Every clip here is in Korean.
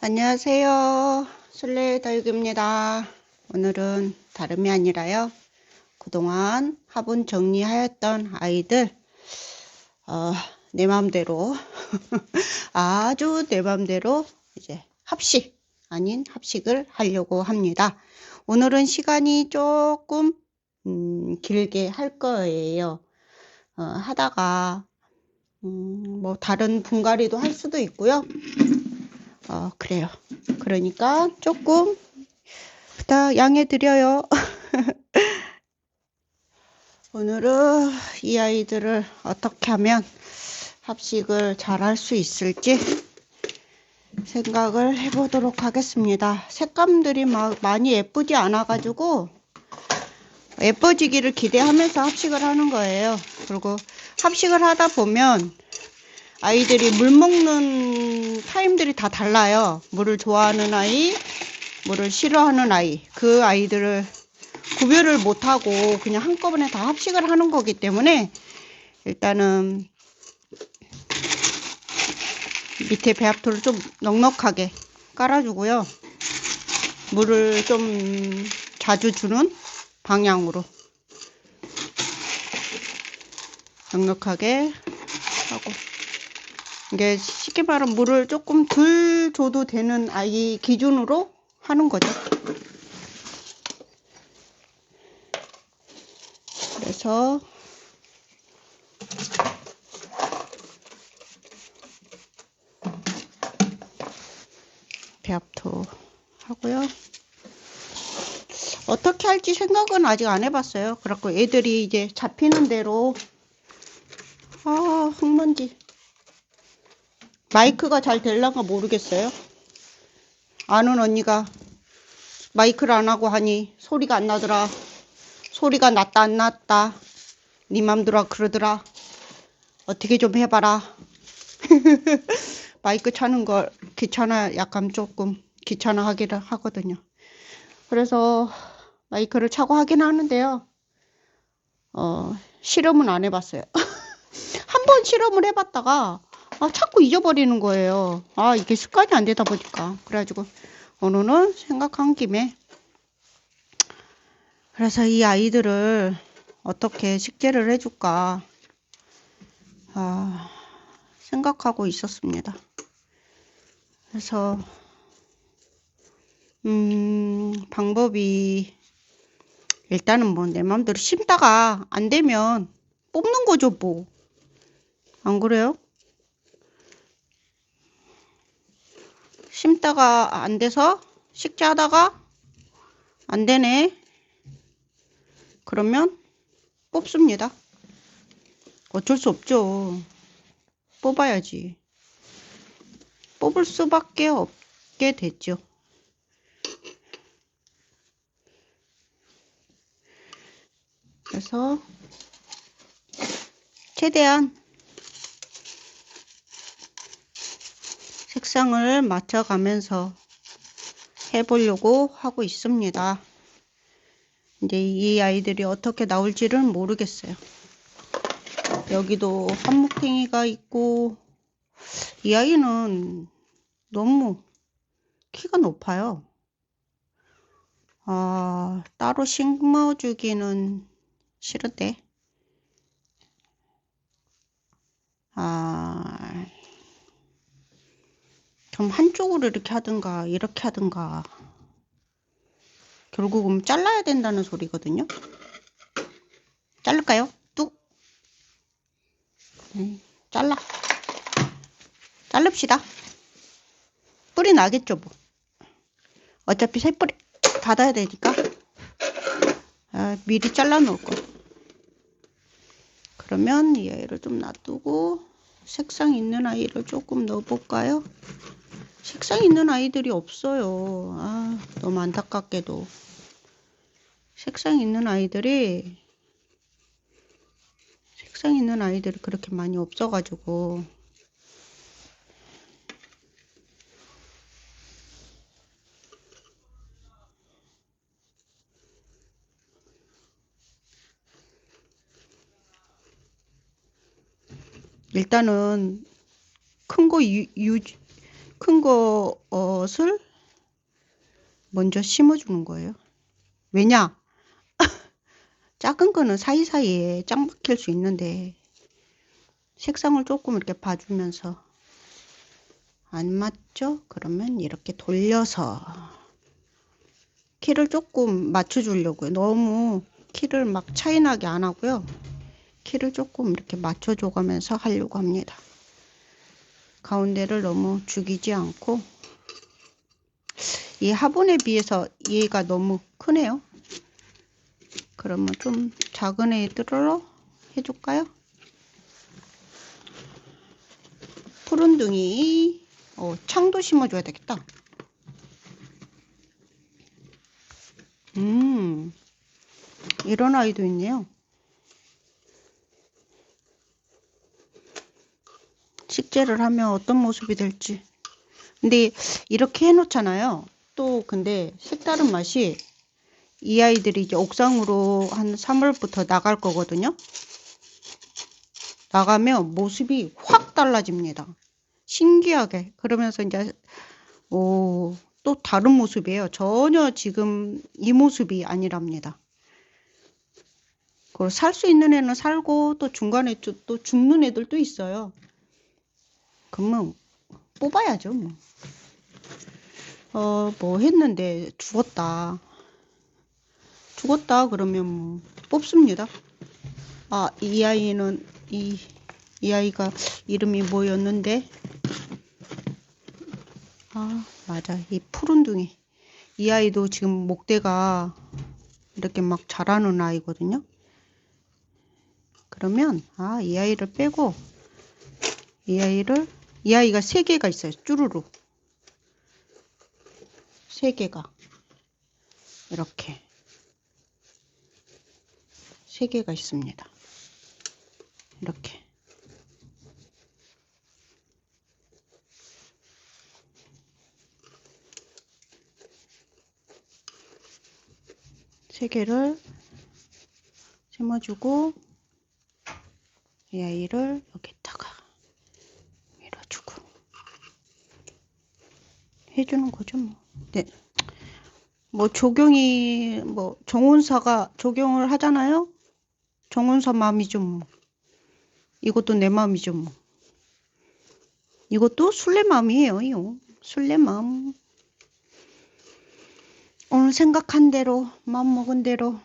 안녕하세요. 술래다육입니다. 오늘은 다름이 아니라요. 그동안 화분 정리하였던 아이들 내 맘대로 아주 내 맘대로 이제 합식 아닌 합식을 하려고 합니다. 오늘은 시간이 조금 길게 할 거예요. 하다가 뭐 다른 분갈이도 할 수도 있고요. 그래요. 그러니까 조금 부탁 양해 드려요. 오늘은 이 아이들을 어떻게 하면 합식을 잘 할 수 있을지 생각을 해보도록 하겠습니다. 색감들이 막 많이 예쁘지 않아 가지고 예뻐지기를 기대하면서 합식을 하는 거예요. 그리고 합식을 하다 보면 아이들이 물 먹는 타임들이 다 달라요. 물을 좋아하는 아이, 물을 싫어하는 아이, 그 아이들을 구별을 못하고 그냥 한꺼번에 다 합식을 하는 거기 때문에 일단은 밑에 배합토를 좀 넉넉하게 깔아주고요. 물을 좀 자주 주는 방향으로 넉넉하게 하고, 이게 쉽게 말하면 물을 조금 덜 줘도 되는 아이 기준으로 하는 거죠. 그래서 배합토 하고요. 어떻게 할지 생각은 아직 안 해봤어요. 그래갖고 애들이 이제 잡히는 대로 흙먼지 마이크가 잘 될란가 모르겠어요. 아는 언니가 마이크를 안 하고 하니 소리가 안 나더라. 소리가 났다 안 났다. 네 맘대로 그러더라. 어떻게 좀 해봐라. 마이크 차는 걸 귀찮아, 약간 조금 귀찮아 하기를 하거든요. 그래서 마이크를 차고 하긴 하는데요. 실험은 안 해봤어요. 한 번 실험을 해봤다가 자꾸 잊어버리는 거예요. 이게 습관이 안 되다 보니까. 그래가지고 오늘은 생각한 김에 그래서 이 아이들을 어떻게 식재를 해줄까 생각하고 있었습니다. 그래서 방법이 일단은 뭐 내 마음대로 심다가 안 되면 뽑는 거죠 뭐. 안 그래요? 심다가 안 돼서 식재하다가 안 되네. 그러면 뽑습니다. 어쩔 수 없죠. 뽑아야지. 뽑을 수밖에 없게 됐죠. 그래서 최대한 색상을 맞춰가면서 해보려고 하고 있습니다. 이제 이 아이들이 어떻게 나올지는 모르겠어요. 여기도 한묵탱이가 있고, 이 아이는 너무 키가 높아요. 따로 심어주기는 싫은데. 그럼 한쪽으로 이렇게 하든가, 이렇게 하든가. 결국은 잘라야 된다는 소리거든요. 자를까요? 뚝. 자릅시다. 뿌리 나겠죠, 뭐. 어차피 새뿌리 닫아야 되니까. 미리 잘라 놓을 거. 그러면 이 아이를 좀 놔두고 색상 있는 아이를 조금 넣어볼까요? 색상 있는 아이들이 없어요. 너무 안타깝게도. 색상 있는 아이들이 그렇게 많이 없어가지고. 일단은 큰 거 큰 것을 먼저 심어주는 거예요. 왜냐? 작은 거는 사이사이에 짱 박힐 수 있는데 색상을 조금 이렇게 봐주면서 안 맞죠? 그러면 이렇게 돌려서 키를 조금 맞춰주려고요. 너무 키를 막 차이나게 안 하고요. 키를 조금 이렇게 맞춰줘가면서 하려고 합니다. 가운데를 너무 죽이지 않고. 이 화분에 비해서 얘가 너무 크네요. 그러면 좀 작은 애들로 해줄까요? 푸른둥이. 창도 심어줘야 되겠다. 이런 아이도 있네요. 식재를 하면 어떤 모습이 될지. 근데 이렇게 해놓잖아요. 또 근데 색다른 맛이, 이 아이들이 이제 옥상으로 한 3월부터 나갈 거거든요. 나가면 모습이 확 달라집니다. 신기하게. 그러면서 이제 또 다른 모습이에요. 전혀 지금 이 모습이 아니랍니다. 살 수 있는 애는 살고 또 중간에 또 죽는 애들도 있어요. 그러면 뽑아야죠. 뭐 했는데 죽었다 그러면 뭐 뽑습니다. 이 아이는 이 아이가 이름이 뭐였는데, 맞아, 이 푸른둥이. 이 아이도 지금 목대가 이렇게 막 자라는 아이거든요. 그러면 이 아이를 빼고 이 아이가 3개가 있어요. 쭈루루 3개가 이렇게 3개가 있습니다. 이렇게 세 개를 심어주고 이 아이를 여기다가 밀어주고 해주는 거죠. 뭐. 네. 뭐 조경이 정원사가 조경을 하잖아요. 정원사 마음이죠. 뭐. 이것도 내 마음이죠. 뭐. 이것도 술래 마음이에요. 술래 마음. 오늘 생각한 대로, 마음 먹은 대로.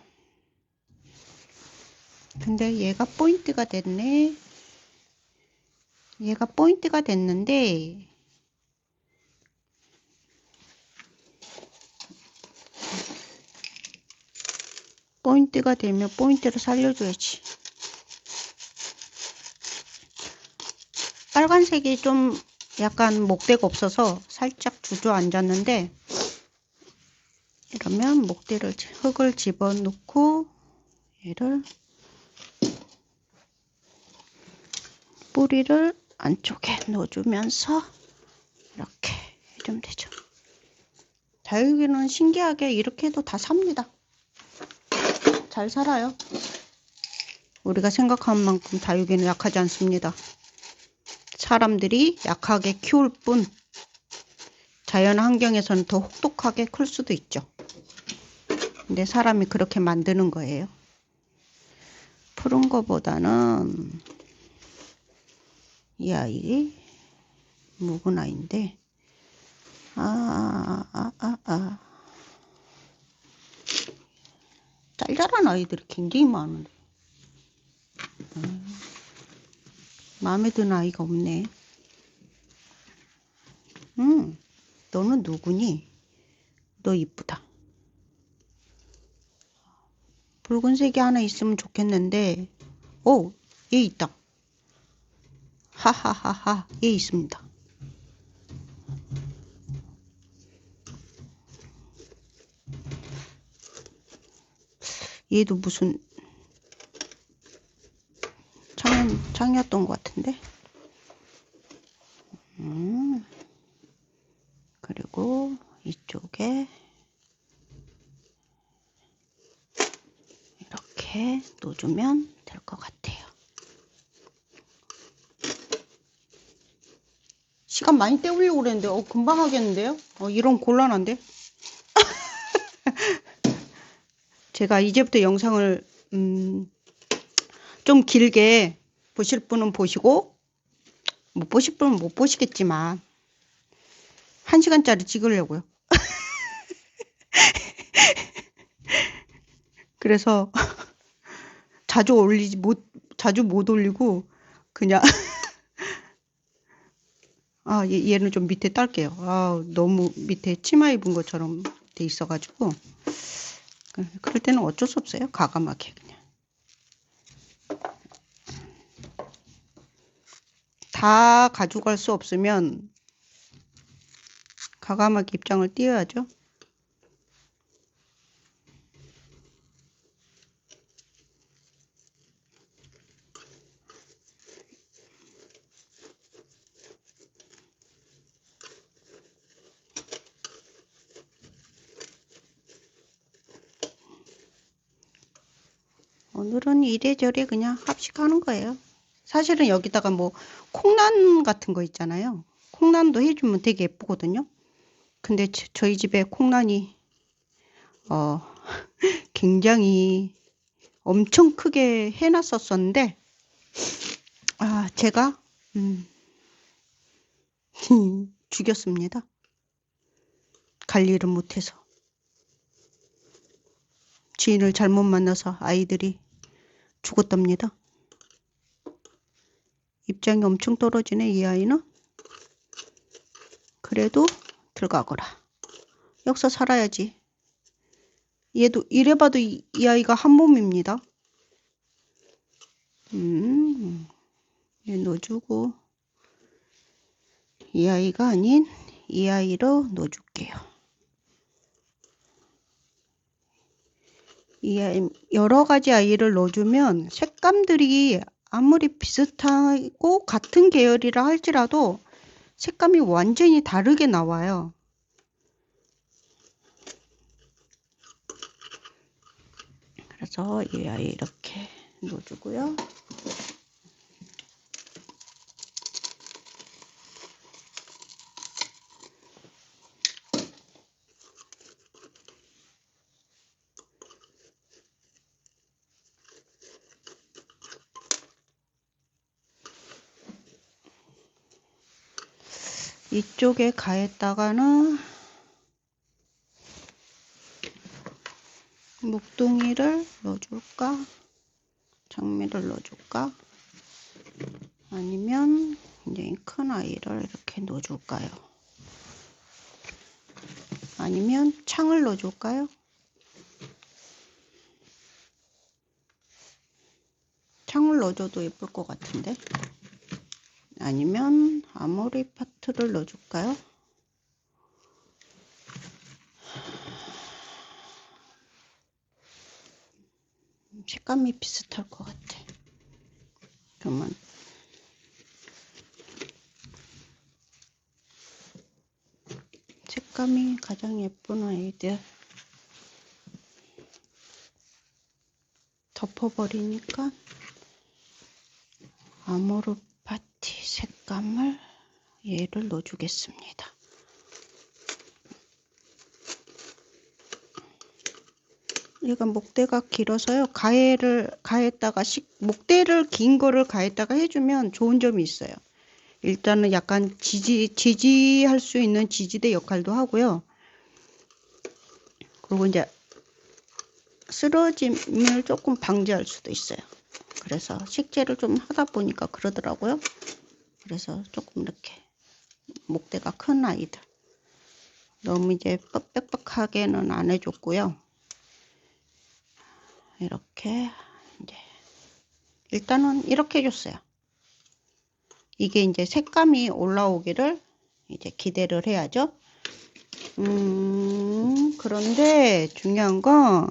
근데 얘가 포인트가 됐네. 얘가 포인트가 됐는데, 포인트가 되면 포인트를 살려줘야지. 빨간색이 좀 약간 목대가 없어서 살짝 주저앉았는데, 이러면 목대를, 흙을 집어넣고 얘를 뿌리를 안쪽에 넣어주면서 이렇게 해주면 되죠. 다육이는 신기하게 이렇게 해도 다 삽니다. 잘 살아요. 우리가 생각한 만큼 다육이는 약하지 않습니다. 사람들이 약하게 키울 뿐 자연 환경에서는 더 혹독하게 클 수도 있죠. 근데 사람이 그렇게 만드는 거예요. 푸른 거보다는 이 아이 묵은 아이인데 짤짤한 아이들이 굉장히 많은데 마음에 드는 아이가 없네. 너는 누구니? 너 이쁘다. 붉은색이 하나 있으면 좋겠는데, 얘 있다. 하하하하, 얘 있습니다. 얘도 무슨 창이었던 것 같은데. 그리고 이쪽에 이렇게 놓아주면 될 것 같아요. 시간 많이 때우려고 그랬는데, 금방 하겠는데요? 이런 곤란한데? 제가 이제부터 영상을, 좀 길게 보실 분은 보시고, 못 보실 분은 못 보시겠지만, 1시간짜리 찍으려고요. 그래서, 자주 못 올리고, 그냥, 얘는 좀 밑에 딸게요. 너무 밑에 치마 입은 것처럼 돼 있어가지고. 그럴 때는 어쩔 수 없어요. 과감하게 그냥. 다 가져갈 수 없으면 과감하게 입장을 띄어야죠. 오늘은 이래저래 그냥 합식하는 거예요. 사실은 여기다가 뭐 콩난 같은 거 있잖아요. 콩난도 해주면 되게 예쁘거든요. 근데 저희 집에 콩난이 굉장히 엄청 크게 해놨었었는데 제가 죽였습니다. 관리를 못해서. 지인을 잘못 만나서 아이들이 죽었답니다. 입장이 엄청 떨어지네, 이 아이는. 그래도 들어가거라. 여기서 살아야지. 얘도 이래봐도 이 아이가 한 몸입니다. 얘 넣어주고 이 아이가 아닌 이 아이로 넣어줄게요. 이 아이, 여러 가지 아이를 넣어주면 색감들이 아무리 비슷하고 같은 계열이라 할지라도 색감이 완전히 다르게 나와요. 그래서 이 아이 이렇게 넣어주고요. 이쪽에 가에다가는 묵둥이를 넣어줄까? 장미를 넣어줄까? 아니면 이제 큰 아이를 이렇게 넣어줄까요? 아니면 창을 넣어줄까요? 창을 넣어줘도 예쁠 것 같은데. 아니면 아모리 파트를 넣어줄까요? 색감이 비슷할 것 같아. 그러면 색감이 가장 예쁜 아이들 덮어버리니까 아모르파티 색감을 얘를 넣어주겠습니다. 얘가 목대가 길어서요. 가에다가 목대를 긴 거를 가에다가 해주면 좋은 점이 있어요. 일단은 약간 지지할 수 있는 지지대 역할도 하고요. 그리고 이제 쓰러짐을 조금 방지할 수도 있어요. 그래서 식재를 좀 하다 보니까 그러더라고요. 그래서 조금 이렇게 목대가 큰 아이들 너무 이제 빽빽하게는 안 해줬고요. 이렇게 이제 일단은 이렇게 해줬어요. 이게 이제 색감이 올라오기를 이제 기대를 해야죠. 그런데 중요한 건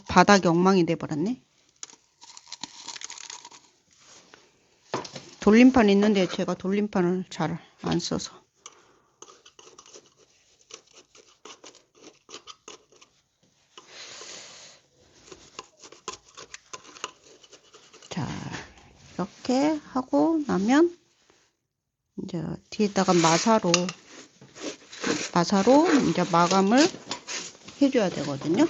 바닥이 엉망이 돼버렸네. 돌림판 있는데 제가 돌림판을 잘 안 써서. 자, 이렇게 하고 나면 이제 뒤에다가 마사로 이제 마감을 해줘야 되거든요.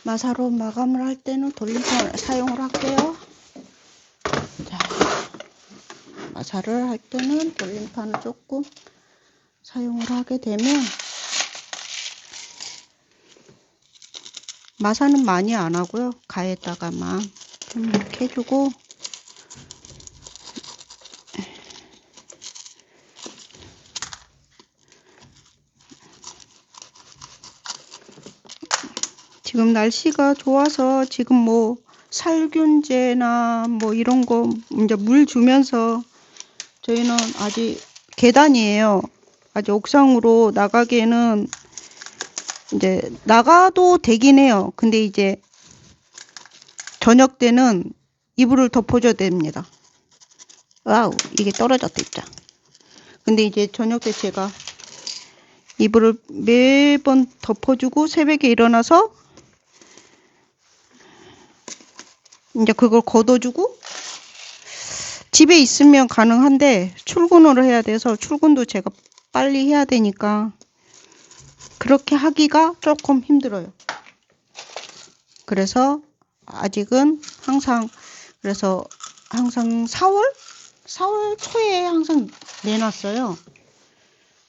마사로 마감을 할 때는 돌림판 사용을 할게요. 자, 마사를 할 때는 돌림판을 조금 사용을 하게 되면, 마사는 많이 안 하고요. 가에다가만 좀 이렇게 해주고, 지금 날씨가 좋아서 지금 뭐 살균제나 뭐 이런 거 이제 물 주면서, 저희는 아직 계단이에요. 아직 옥상으로 나가기에는 이제 나가도 되긴 해요. 근데 이제 저녁 때는 이불을 덮어줘야 됩니다. 와우, 이게 떨어졌다 입자. 근데 이제 저녁 때 제가 이불을 매번 덮어주고 새벽에 일어나서 이제 그걸 걷어주고, 집에 있으면 가능한데 출근을 해야 돼서, 출근도 제가 빨리 해야 되니까 그렇게 하기가 조금 힘들어요. 그래서 아직은 그래서 항상 4월 초에 항상 내놨어요.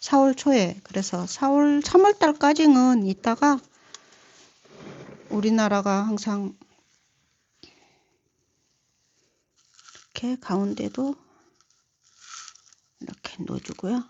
4월 초에. 그래서 3월 달까지는 있다가, 우리나라가 항상 이렇게 가운데도 이렇게 넣어주고요.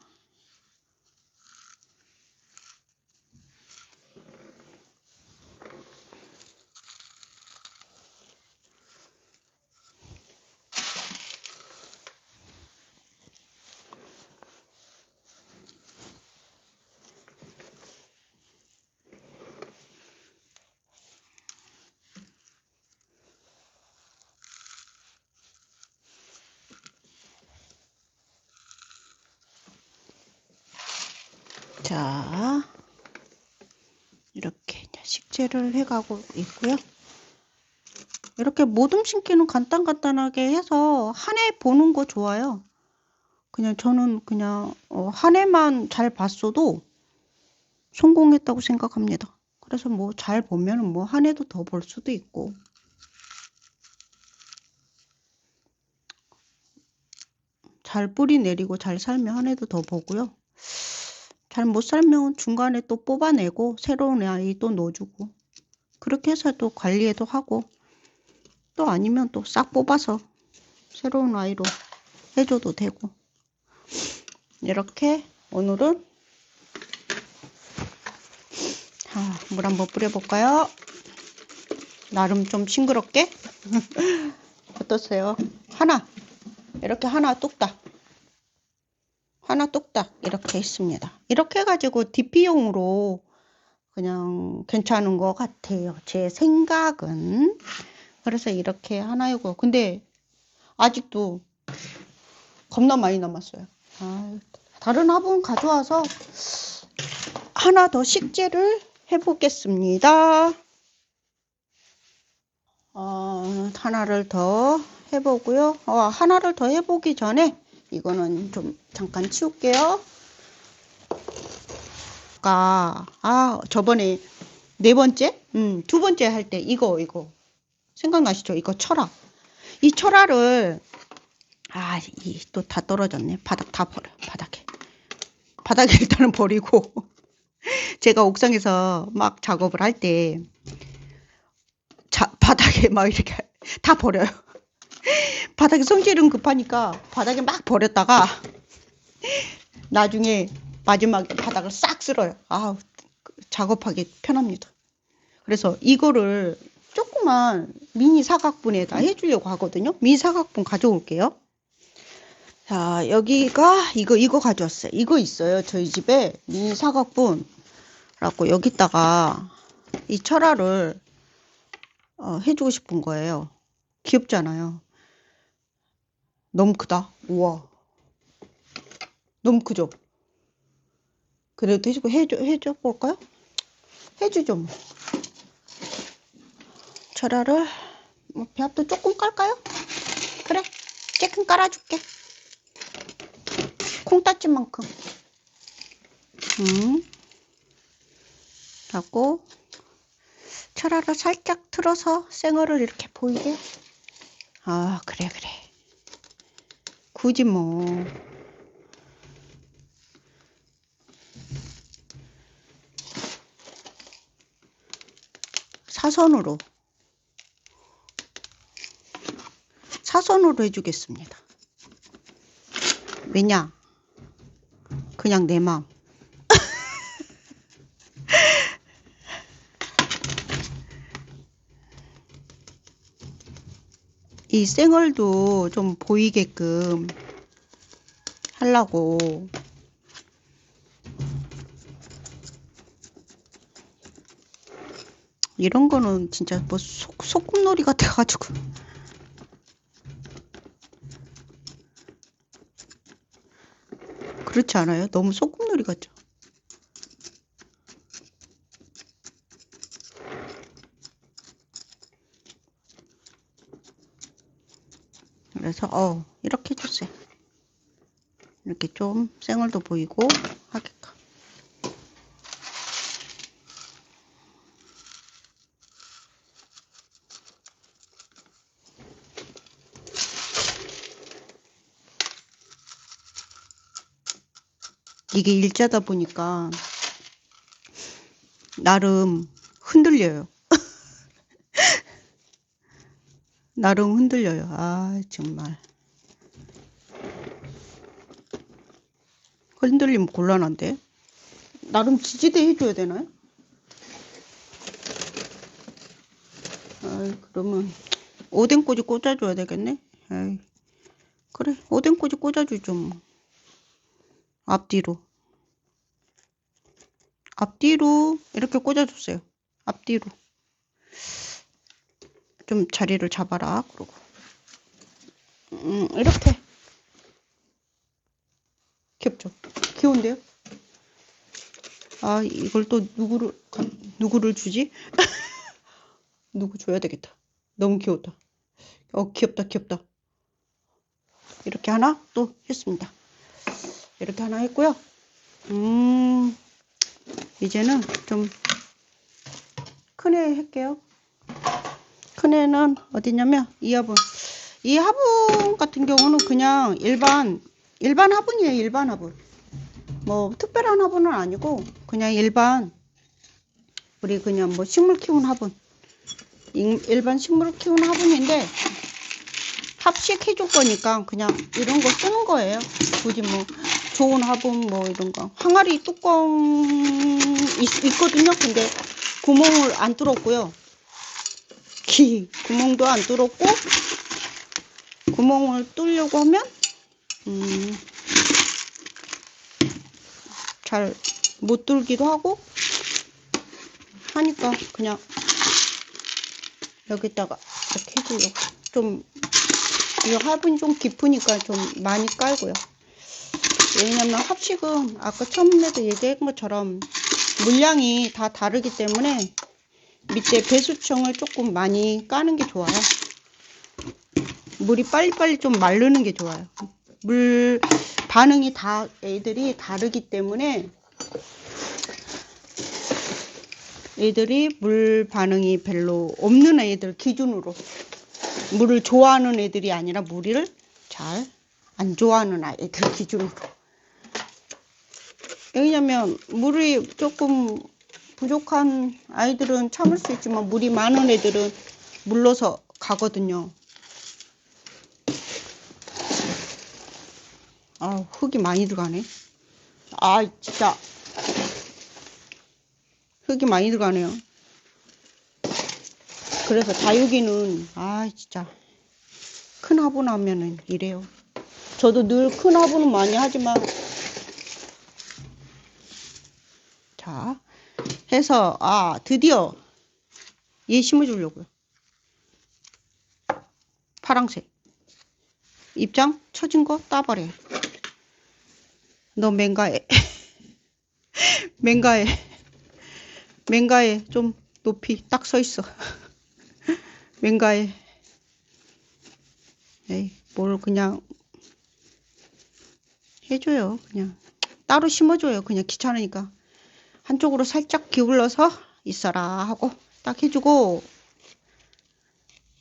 자, 이렇게 식재를 해가고 있고요. 이렇게 모둠 심기는 간단하게 해서 한 해 보는 거 좋아요. 그냥 저는 그냥 한 해만 잘 봤어도 성공했다고 생각합니다. 그래서 뭐 잘 보면은 뭐 한 해도 더 볼 수도 있고, 잘 뿌리 내리고 잘 살면 한 해도 더 보고요. 잘 못 살면 중간에 또 뽑아내고 새로운 아이 또 넣어주고, 그렇게 해서 또 관리해도 하고, 또 아니면 또 싹 뽑아서 새로운 아이로 해줘도 되고. 이렇게 오늘은 물 한번 뿌려볼까요? 나름 좀 싱그럽게. 어떠세요? 이렇게 하나 뚝딱 이렇게 있습니다. 이렇게 해가지고 DP용으로 그냥 괜찮은 것 같아요, 제 생각은. 그래서 이렇게 하나이고, 근데 아직도 겁나 많이 남았어요. 다른 화분 가져와서 하나 더 식재를 해보겠습니다. 하나를 더 해보고요. 하나를 더 해보기 전에 이거는 좀 잠깐 치울게요. 저번에 네 번째? 두 번째 할 때 이거 생각나시죠? 이거 철화. 이 철화를 또 다 떨어졌네. 바닥 다 버려. 바닥에 일단은 버리고 제가 옥상에서 막 작업을 할 때 바닥에 막 이렇게 다 버려요. 바닥에 성질은 급하니까 바닥에 막 버렸다가 나중에 마지막에 바닥을 싹 쓸어요. 작업하기 편합니다. 그래서 이거를 조그만 미니 사각분에다 해주려고 하거든요. 미니 사각분 가져올게요. 자, 여기가 이거 가져왔어요. 이거 있어요, 저희 집에. 미니 사각분 라고 여기다가 이 철화를 해주고 싶은 거예요. 귀엽잖아요. 너무 크다. 우와, 너무 크죠? 그래도 해줘 볼까요? 해주죠 뭐. 철화를 뭐 배합도 조금 깔까요? 그래, 조금 깔아줄게. 콩따찜만큼. 하고 철화를 살짝 틀어서 생얼을 이렇게 보이게. 아, 그래. 굳이 뭐. 사선으로 해주겠습니다. 왜냐? 그냥 내 마음. 이 생얼도 좀 보이게끔 하려고. 이런 거는 진짜 뭐 소꿉놀이 같아가지고. 그렇지 않아요? 너무 소꿉놀이 같죠? 그래서 이렇게 해주세요. 이렇게 좀 생얼도 보이고 하게끔. 이게 일자다 보니까 나름 흔들려요. 나름 흔들려요. 아, 정말. 흔들리면 곤란한데. 나름 지지대 해줘야 되나요? 아이, 그러면 오뎅꽂이 꽂아줘야 되겠네. 아이, 그래, 오뎅꽂이 꽂아주죠 뭐. 앞뒤로 이렇게 꽂아주세요. 앞뒤로 좀 자리를 잡아라. 그러고 이렇게. 귀엽죠? 귀여운데요? 아, 이걸 또 누구를 주지? 누구 줘야 되겠다. 너무 귀엽다. 귀엽다. 이렇게 하나 또 했습니다. 이렇게 하나 했고요. 이제는 좀 큰 애 할게요. 큰 애는 어디냐면 이 화분. 이 화분 같은 경우는 그냥 일반 화분이에요. 일반 화분. 뭐 특별한 화분은 아니고 그냥 일반, 우리 그냥 뭐 식물 키우는 화분, 일반 식물 키우는 화분인데 합식 해줄 거니까 그냥 이런 거 쓰는 거예요. 굳이 뭐 좋은 화분 뭐 이런 거. 항아리 뚜껑 있거든요. 근데 구멍을 안 뚫었고요. 구멍도 안 뚫었고, 구멍을 뚫려고 하면 잘 못 뚫기도 하고 하니까 그냥 여기다가 이렇게 해주려고. 좀 이 화분이 좀 깊으니까 좀 많이 깔고요. 왜냐면 합식은 아까 처음에도 얘기한 것처럼 물량이 다 다르기 때문에 밑에 배수청을 조금 많이 까는 게 좋아요. 물이 빨리빨리 좀 마르는 게 좋아요. 물 반응이 다 애들이 다르기 때문에 애들이 물 반응이 별로 없는 애들 기준으로, 물을 좋아하는 애들이 아니라 물을 잘 안 좋아하는 아이들 기준으로. 왜냐면 물이 조금 부족한 아이들은 참을 수 있지만 물이 많은 애들은 물러서 가거든요. 아, 흙이 많이 들어가네. 아, 진짜 흙이 많이 들어가네요. 그래서 다육이는 진짜 큰 화분 하면은 이래요. 저도 늘 큰 화분은 많이 하지만, 자 해서 드디어 얘 심어주려고요. 파랑색 입장 처진 거 따버려. 너 맹가에 맹가에 좀 높이 딱 서 있어. 맹가에 에이, 뭘 그냥 해줘요. 그냥 따로 심어줘요. 그냥 귀찮으니까. 한쪽으로 살짝 기울러서 있어라 하고 딱 해주고,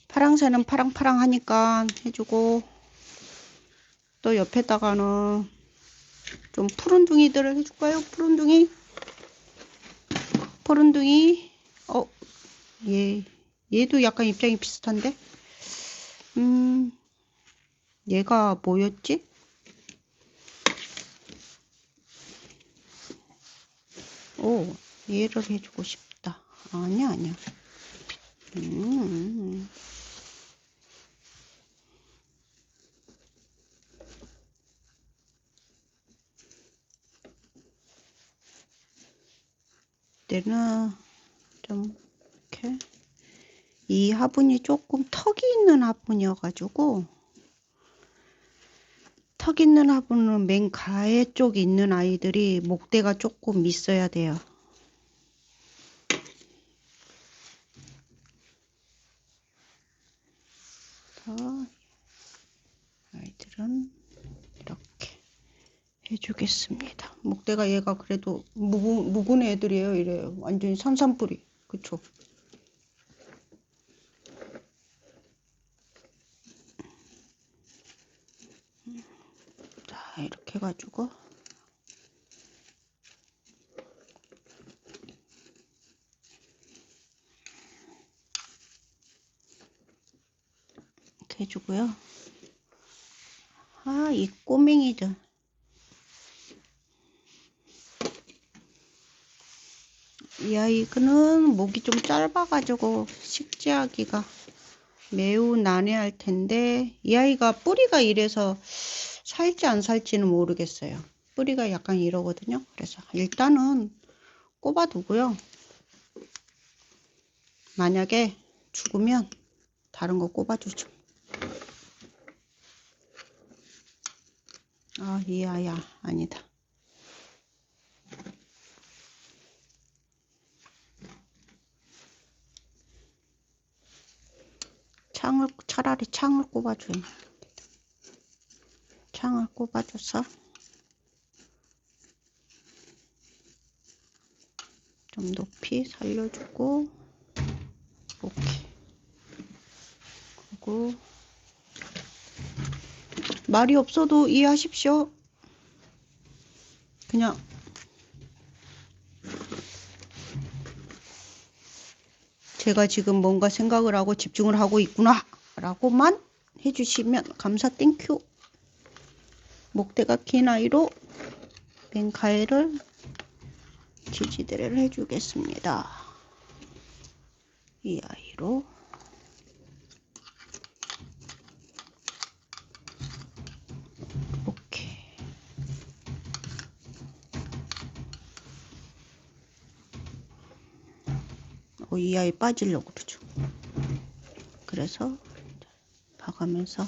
파랑새는 파랑파랑 하니까 해주고, 또 옆에다가는 좀 푸른둥이들을 해줄까요? 푸른둥이? 푸른둥이? 얘도 약간 입장이 비슷한데? 얘가 뭐였지? 얘를 해주고 싶다. 아니야. 얘는 좀 이렇게, 이 화분이 조금 턱이 있는 화분이어가지고, 턱 있는 화분은 맨 가해 쪽에 있는 아이들이 목대가 조금 있어야 돼요. 아이들은 이렇게 해주겠습니다. 목대가 얘가 그래도 묵은 애들이에요. 이래요. 완전히 산산뿌리. 그쵸? 자, 이렇게 해가지고 이렇게 해주고요. 이 꼬맹이들. 이 아이는 목이 좀 짧아가지고 식재하기가 매우 난해할 텐데, 이 아이가 뿌리가 이래서 살지 안 살지는 모르겠어요. 뿌리가 약간 이러거든요. 그래서 일단은 꼽아두고요. 만약에 죽으면 다른 거 꼽아주죠. 이 아이야 아니다. 차라리 창을 꼽아줘요. 창을 꼽아줘서 좀 높이 살려주고, 이렇게. 그리고 말이 없어도 이해하십시오. 그냥 제가 지금 뭔가 생각을 하고 집중을 하고 있구나 라고만 해주시면 감사. 땡큐. 목대가 긴 아이로 맨 가해를 지지대를 해주겠습니다. 이 아이로 이렇게. 이 아이 빠지려고 그러죠. 그래서 봐가면서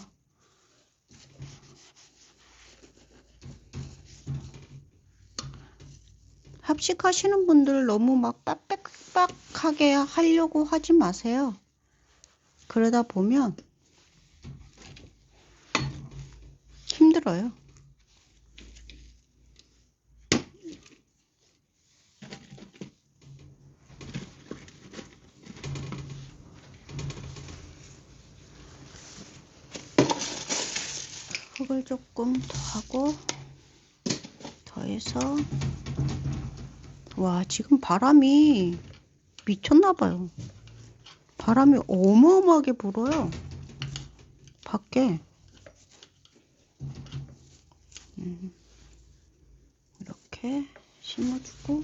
합식하시는 분들 너무 막 빡빡하게 하려고 하지 마세요. 그러다 보면 힘들어요. 흙을 조금 더 하고, 더해서, 와, 지금 바람이 미쳤나봐요. 바람이 어마어마하게 불어요. 밖에. 이렇게 심어주고,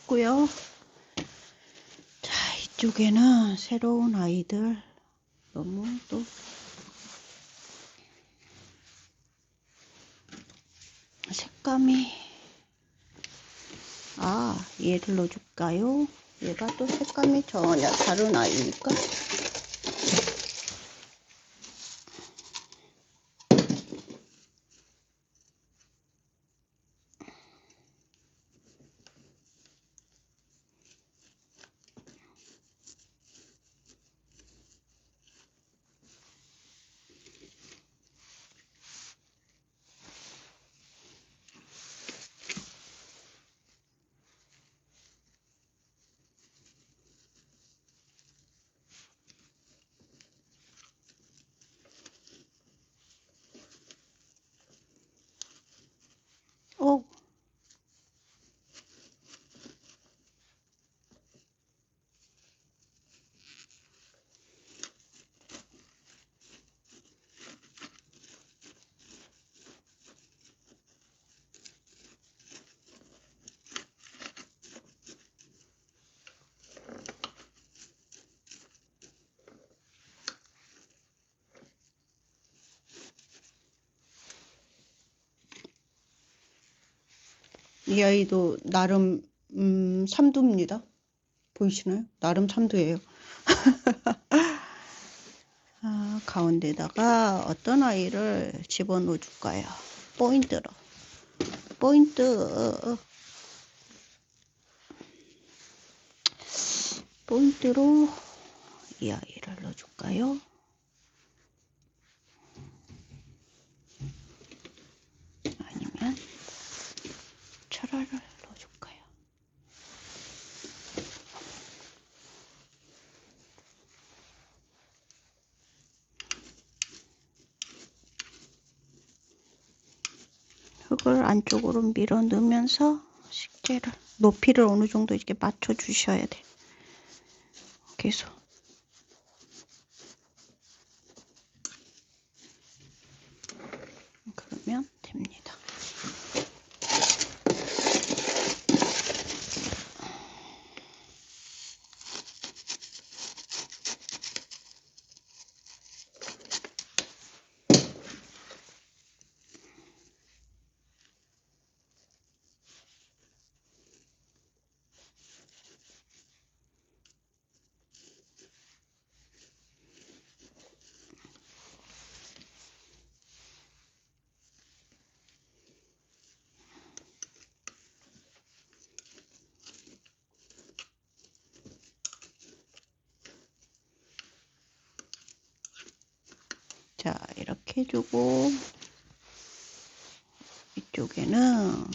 했고요. 자, 이쪽에는 새로운 아이들 너무 또 색감이 얘를 넣어줄까요? 얘가 또 색감이 전혀 다른 아이니까. 오, 이 아이도 나름 삼두입니다. 보이시나요? 나름 삼두예요. 가운데다가 어떤 아이를 집어넣어 줄까요? 포인트로 이 아이를 넣어줄까요? 아니면 철화를 넣어줄까요? 흙을 안쪽으로 밀어 넣으면서 식재를 높이를 어느 정도 이렇게 맞춰 주셔야 돼요. 계속. 그러면 됩니다. 자, 이렇게 해주고 이쪽에는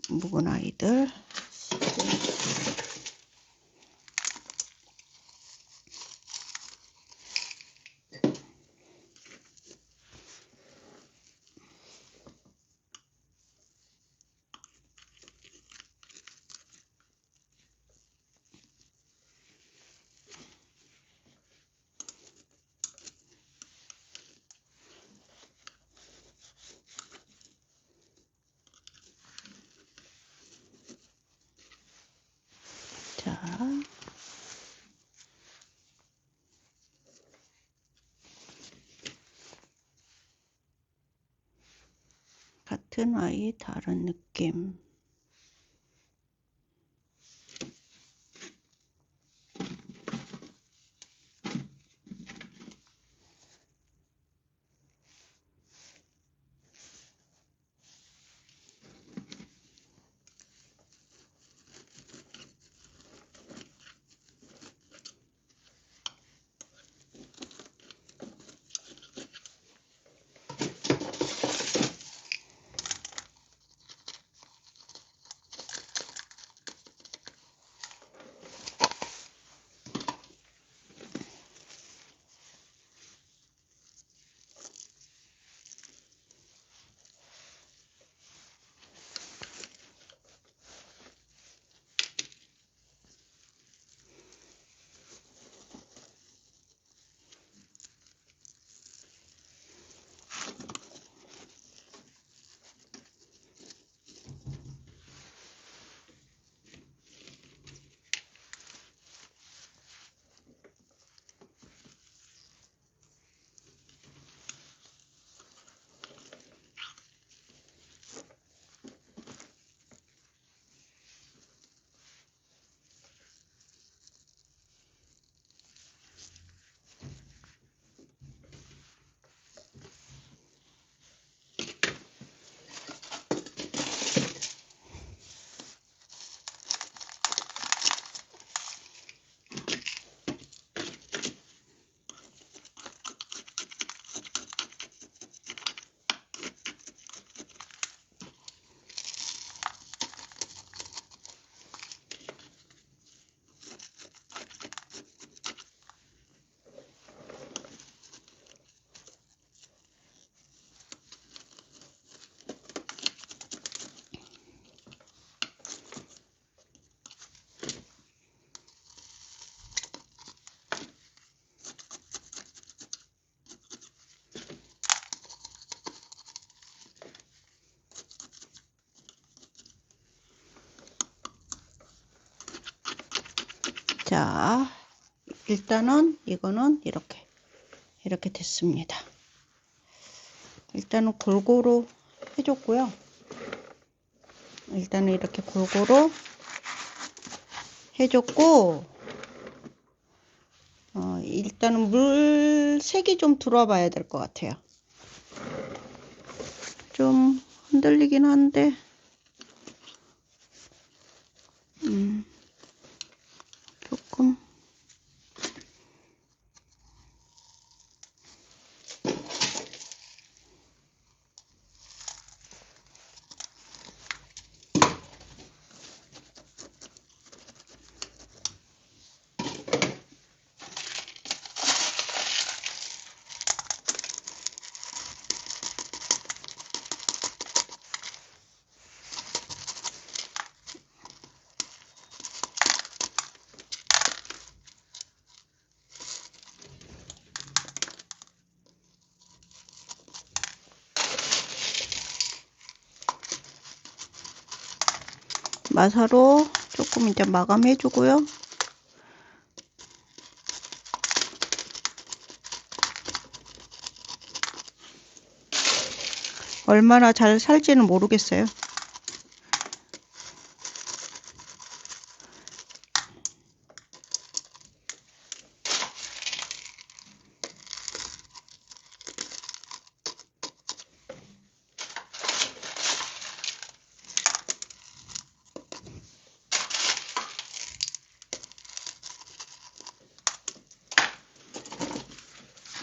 묵은 아이들 자, 같은 아이 다른 느낌. 자, 일단은 이거는 이렇게 됐습니다. 일단은 골고루 해줬고요. 일단은 이렇게 골고루 해줬고, 일단은 물색이 좀 들어와 봐야 될 것 같아요. 좀 흔들리긴 한데, 조금. 마사로 조금 이제 마감해 주고요. 얼마나 잘 살지는 모르겠어요.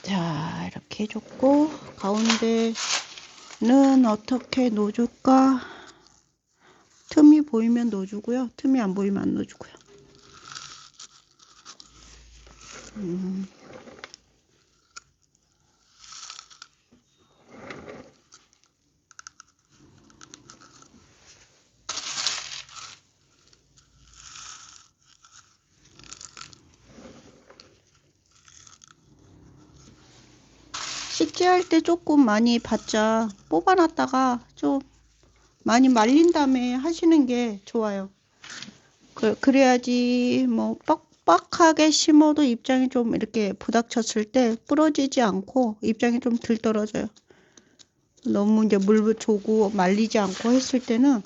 자, 이렇게 해줬고, 가운데는 어떻게 놓어줄까? 틈이 보이면 넣어주고요. 틈이 안 보이면 안 넣어주고요. 식재할 때 조금 많이 바짝 뽑아놨다가 좀 많이 말린 다음에 하시는 게 좋아요. 그래야지 뭐 빡빡하게 심어도 입장이 좀 이렇게 부닥쳤을 때 부러지지 않고 입장이 좀 덜 떨어져요. 너무 이제 물 조고 말리지 않고 했을 때는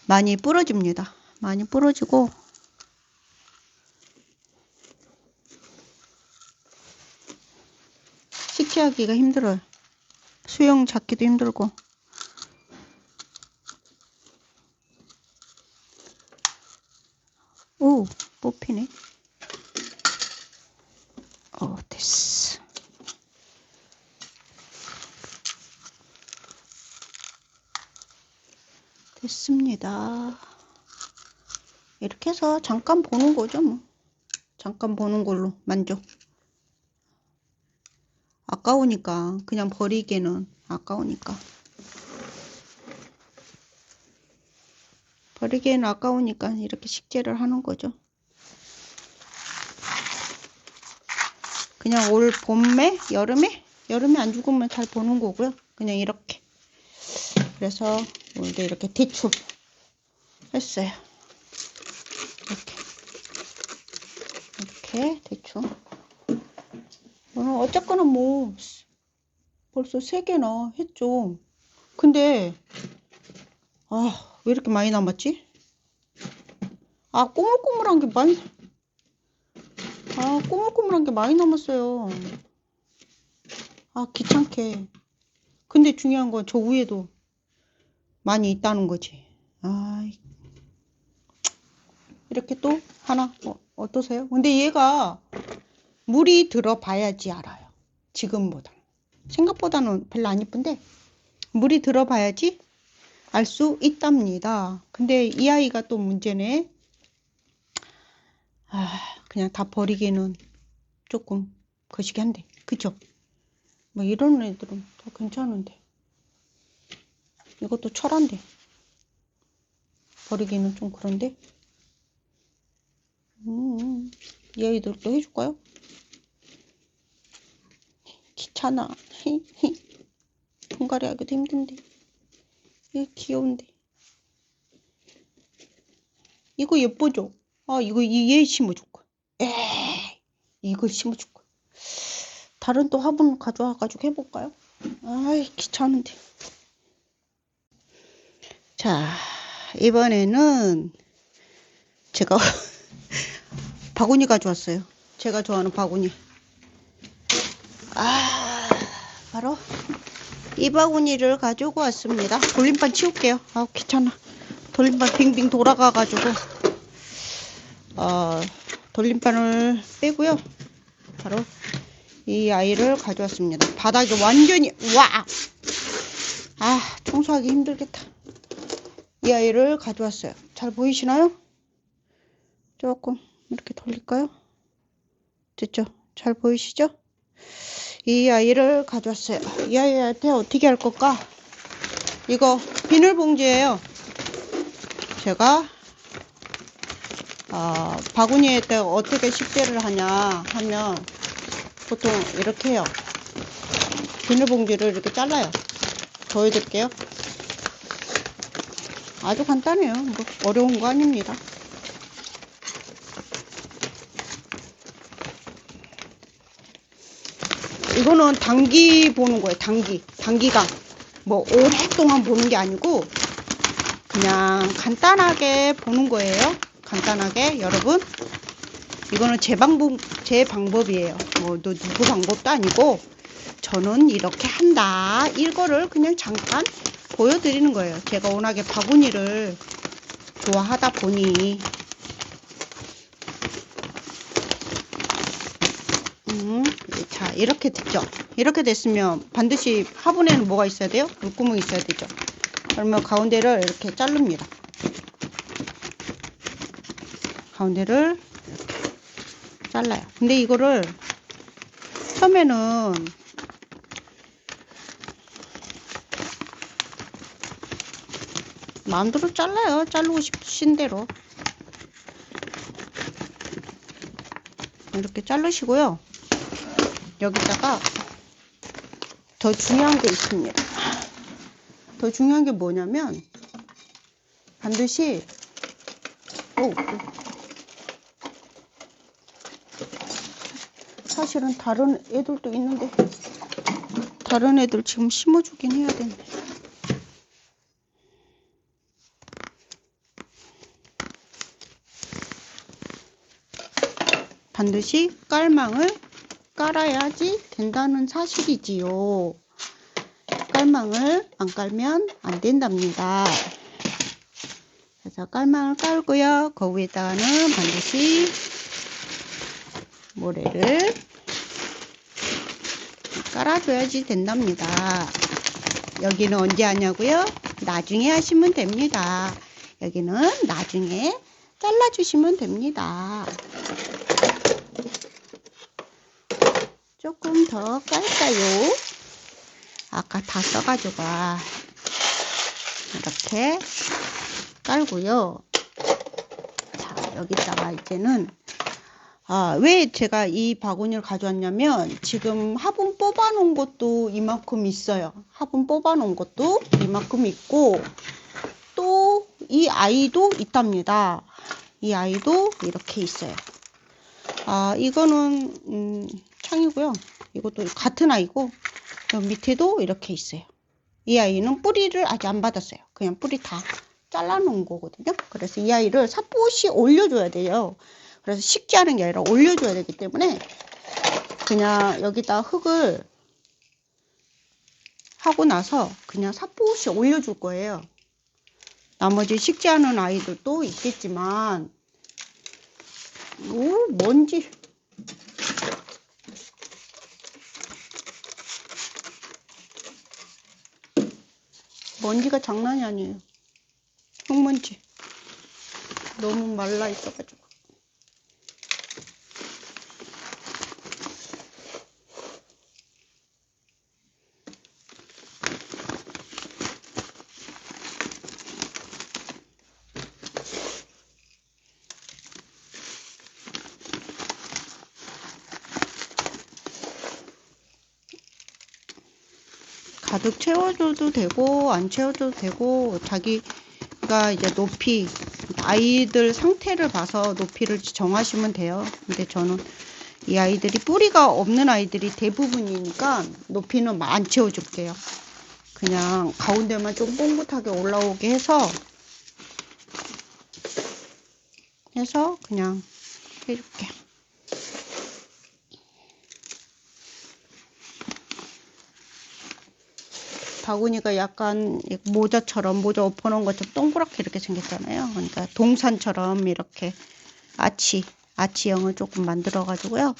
많이 부러집니다. 많이 부러지고, 식재하기가 힘들어요. 수영 잡기도 힘들고. 오, 뽑히네. 됐어. 됐습니다. 이렇게 해서 잠깐 보는 거죠, 뭐. 잠깐 보는 걸로 만족. 아까우니까, 그냥 버리기에는 아까우니까. 버리기에는 아까우니까 이렇게 식재를 하는 거죠. 그냥 올 봄에, 여름에 안 죽으면 잘 보는 거고요. 그냥 이렇게. 그래서 오늘도 이렇게 대충 했어요. 이렇게 대충. 어쨌거나 뭐 벌써 3개나 했죠. 근데 왜 이렇게 많이 남았지? 꼬물꼬물한 게 많이 남았어요. 귀찮게. 근데 중요한 건 저 위에도 많이 있다는 거지. 이렇게 또 하나 어떠세요? 근데 얘가 물이 들어봐야지 알아요. 지금보다. 생각보다는 별로 안 이쁜데 물이 들어봐야지 알 수 있답니다. 근데 이 아이가 또 문제네. 그냥 다 버리기는 조금 거시기 한데, 그쵸? 뭐 이런 애들은 더 괜찮은데, 이것도 철한데 버리기는 좀 그런데. 이 아이들도 해줄까요? 귀찮아. 분갈이 하기도 힘든데. 이거 귀여운데. 이거 예쁘죠? 이거 얘 심어줄 거야. 이걸 심어줄 거야. 다른 또 화분 가져와가지고 해볼까요? 아이, 귀찮은데. 자, 이번에는 제가 바구니 가져왔어요. 제가 좋아하는 바구니. 바로 이 바구니를 가지고 왔습니다. 돌림판 치울게요. 귀찮아. 돌림판 빙빙 돌아가가지고 돌림판을 빼고요. 바로 이 아이를 가져왔습니다. 바닥이 완전히 청소하기 힘들겠다. 이 아이를 가져왔어요. 잘 보이시나요? 조금 이렇게 돌릴까요? 됐죠? 잘 보이시죠? 이 아이를 가져왔어요. 이 아이한테 어떻게 할 걸까? 이거 비닐봉지예요. 제가 바구니에다가 어떻게 식재를 하냐 하면 보통 이렇게 해요. 비닐봉지를 이렇게 잘라요. 보여드릴게요. 아주 간단해요. 뭐 어려운 거 아닙니다. 이거는 단기 보는 거예요. 단기간. 뭐 오랫동안 보는 게 아니고 그냥 간단하게 보는 거예요. 간단하게. 여러분, 이거는 제 방법이에요. 뭐 누구 방법도 아니고 저는 이렇게 한다. 이거를 그냥 잠깐 보여드리는 거예요. 제가 워낙에 바구니를 좋아하다 보니. 자, 이렇게 됐죠. 이렇게 됐으면 반드시 화분에는 뭐가 있어야 돼요? 물구멍이 있어야 되죠. 그러면 가운데를 이렇게 자릅니다. 가운데를 잘라요. 근데 이거를 처음에는 마음대로 잘라요. 자르고 싶으신 대로 이렇게 자르시고요. 여기다가 더 중요한 게 있습니다. 더 중요한 게 뭐냐면 반드시 사실은 다른 애들도 있는데 다른 애들 지금 심어주긴 해야 되는데 반드시 깔망을 깔아야지 된다는 사실이지요. 깔망을 안 깔면 안 된답니다. 그래서 깔망을 깔고요. 그 위에다가는 반드시 모래를 깔아줘야지 된답니다. 여기는 언제 하냐고요? 나중에 하시면 됩니다. 여기는 나중에 잘라주시면 됩니다. 조금 더 깔까요? 아까 다 써가지고 이렇게 깔고요. 자, 여기다가 이제는 왜 제가 이 바구니를 가져왔냐면 지금 화분 뽑아 놓은 것도 이만큼 있어요. 화분 뽑아 놓은 것도 이만큼 있고 또 이 아이도 있답니다. 이 아이도 이렇게 있어요. 이거는 창이고요. 이것도 같은 아이고 밑에도 이렇게 있어요. 이 아이는 뿌리를 아직 안 받았어요. 그냥 뿌리 다 잘라 놓은 거거든요. 그래서 이 아이를 살포시 올려줘야 돼요. 그래서 식재하는 게 아니라 올려줘야 되기 때문에 그냥 여기다 흙을 하고 나서 그냥 살포시 올려줄 거예요. 나머지 식재하는 아이들도 있겠지만 먼지 먼지가 장난이 아니에요. 흙먼지 너무 말라 있어가지고 가득 채워줘도 되고 안 채워줘도 되고 자기가 이제 높이 아이들 상태를 봐서 높이를 정하시면 돼요. 근데 저는 이 아이들이 뿌리가 없는 아이들이 대부분이니까 높이는 안 채워줄게요. 그냥 가운데만 좀 뽕긋하게 올라오게 해서 그냥 해줄게. 바구니가 약간 모자처럼 모자 엎어놓은 것처럼 동그랗게 이렇게 생겼잖아요. 그러니까 동산처럼 이렇게 아치형을 조금 만들어 가지고요.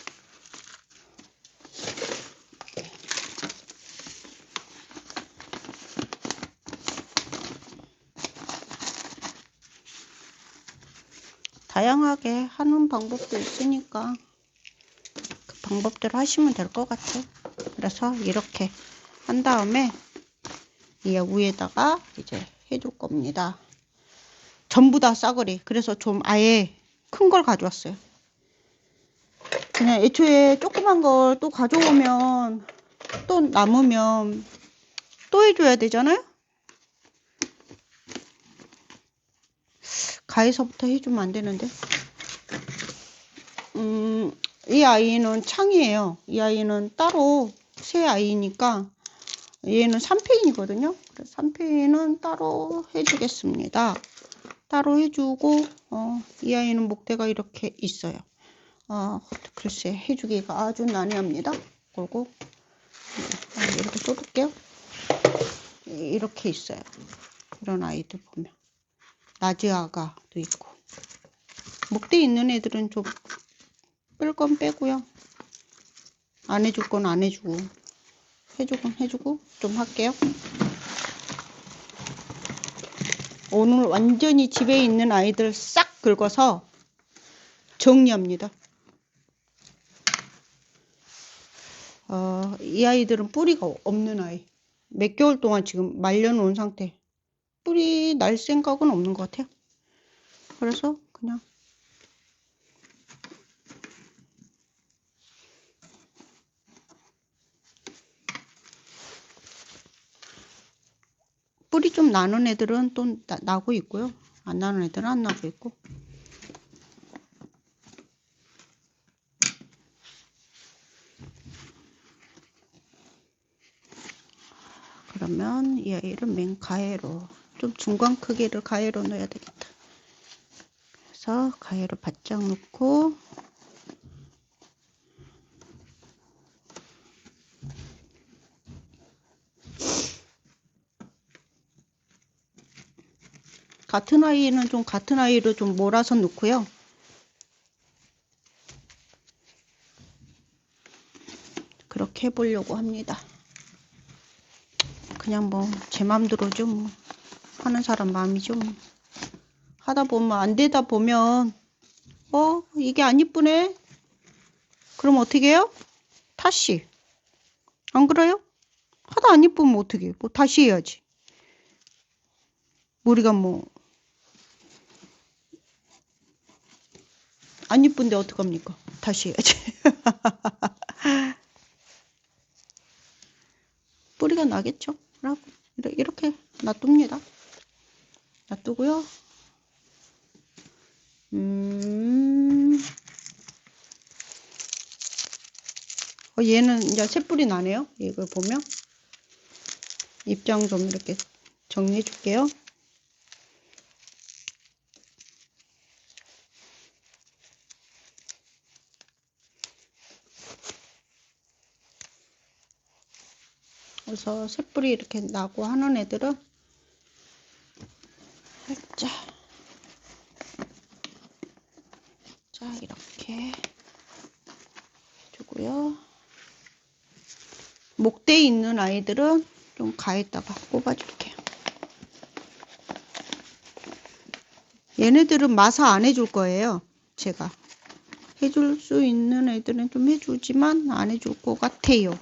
다양하게 하는 방법도 있으니까 그 방법대로 하시면 될 것 같아요. 그래서 이렇게 한 다음에 이 위에다가 이제 해줄 겁니다. 전부 다 싸그리. 그래서 좀 아예 큰 걸 가져왔어요. 그냥 애초에 조그만 걸 또 가져오면 또 남으면 또 해줘야 되잖아요. 가에서부터 해주면 안 되는데. 이 아이는 창이에요. 이 아이는 따로 새 아이니까 얘는 3페인이거든요. 3페인은 따로 해주겠습니다. 따로 해주고 이 아이는 목대가 이렇게 있어요. 글쎄 해주기가 아주 난해합니다. 그리고 이렇게 쏟을게요. 이렇게 있어요. 이런 아이들 보면 나즈아가도 있고 목대 있는 애들은 좀 뺄 건 빼고요. 안 해줄 건 안 해주고 해주곤 해주고 좀 할게요. 오늘 완전히 집에 있는 아이들 싹 긁어서 정리합니다. 이 아이들은 뿌리가 없는 아이. 몇 개월 동안 지금 말려놓은 상태. 뿌리 날 생각은 없는 것 같아요. 그래서 그냥 뿌리 좀 나는 애들은 또 나고 있고요. 안 나는 애들은 안 나고 있고. 그러면 이 아이를 맨 가해로 좀 중간 크기를 가해로 넣어야 되겠다. 그래서 가해로 바짝 넣고 같은 아이는 좀 같은 아이로 좀 몰아서 넣고요. 그렇게 해보려고 합니다. 그냥 뭐 제 맘대로 좀 하는 사람 마음이죠. 하다 보면 안 되다 보면 이게 안 이쁘네. 그럼 어떻게 해요? 다시. 안 그래요? 하다 안 이쁘면 어떻게 해? 뭐 다시 해야지. 우리가 뭐 안 이쁜데 어떡합니까? 다시 해야지. 뿌리가 나겠죠? 라고 이렇게 놔둡니다. 놔두고요. 얘는 이제 새뿌리 나네요. 이걸 보면 입장 좀 이렇게 정리해 줄게요. 그래서 새뿌리 이렇게 나고 하는 애들은 살짝 이렇게 해주고요. 목대 있는 아이들은 좀 가에다가 꼽아줄게요. 얘네들은 마사 안 해줄 거예요. 제가 해줄 수 있는 애들은 좀 해주지만 안 해줄 것 같아요.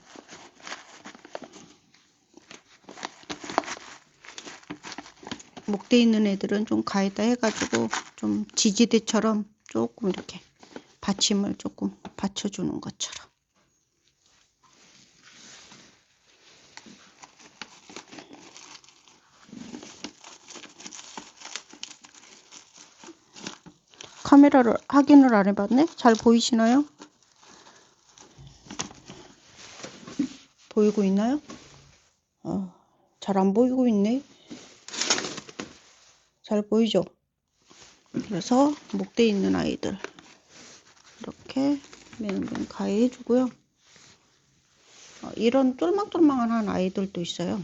목대 있는 애들은 좀 가에다 해가지고 좀 지지대처럼 조금 이렇게 받침을 조금 받쳐주는 것처럼. 카메라를 확인을 안 해봤네. 잘 보이시나요? 보이고 있나요? 잘 안 보이고 있네. 잘 보이죠? 그래서 목대 있는 아이들 이렇게 맨맨 가해해 주고요. 이런 쫄망쫄망한 아이들도 있어요.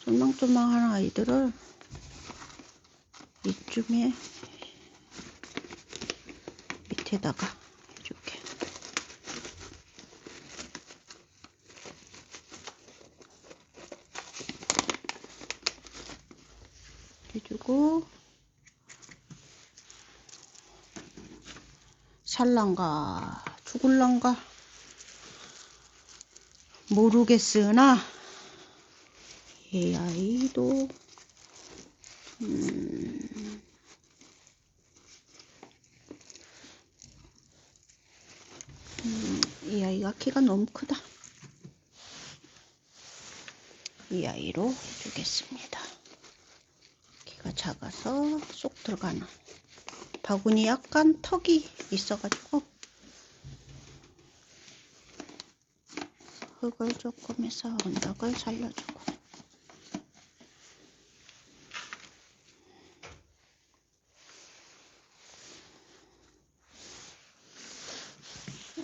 쫄망쫄망한 아이들을 이쯤에 밑에다가 해줄게. 해주고 살란가 죽을란가 모르겠으나 이 아이도 이 아이가 키가 너무 크다. 이 아이로 해주겠습니다. 키가 작아서 쏙 들어가는. 바구니 약간 턱이 있어가지고 흙을 조금 해서 언덕을 살려주고.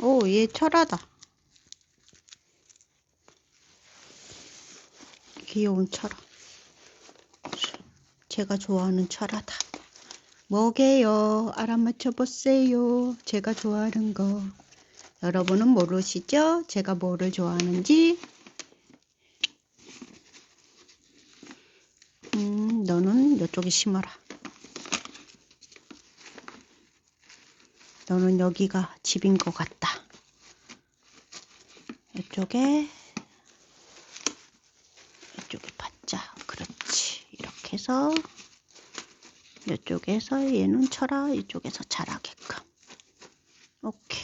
오, 얘 철하다. 귀여운 철아. 제가 좋아하는 철하다. 뭐게요? 알아맞혀 보세요. 제가 좋아하는 거. 여러분은 모르시죠? 제가 뭐를 좋아하는지. 너는 이쪽에 심어라. 너는 여기가 집인 것 같다. 이쪽에 받자. 그렇지. 이렇게 해서 이쪽에서 얘는 쳐라. 이쪽에서 자라게끔. 오케이.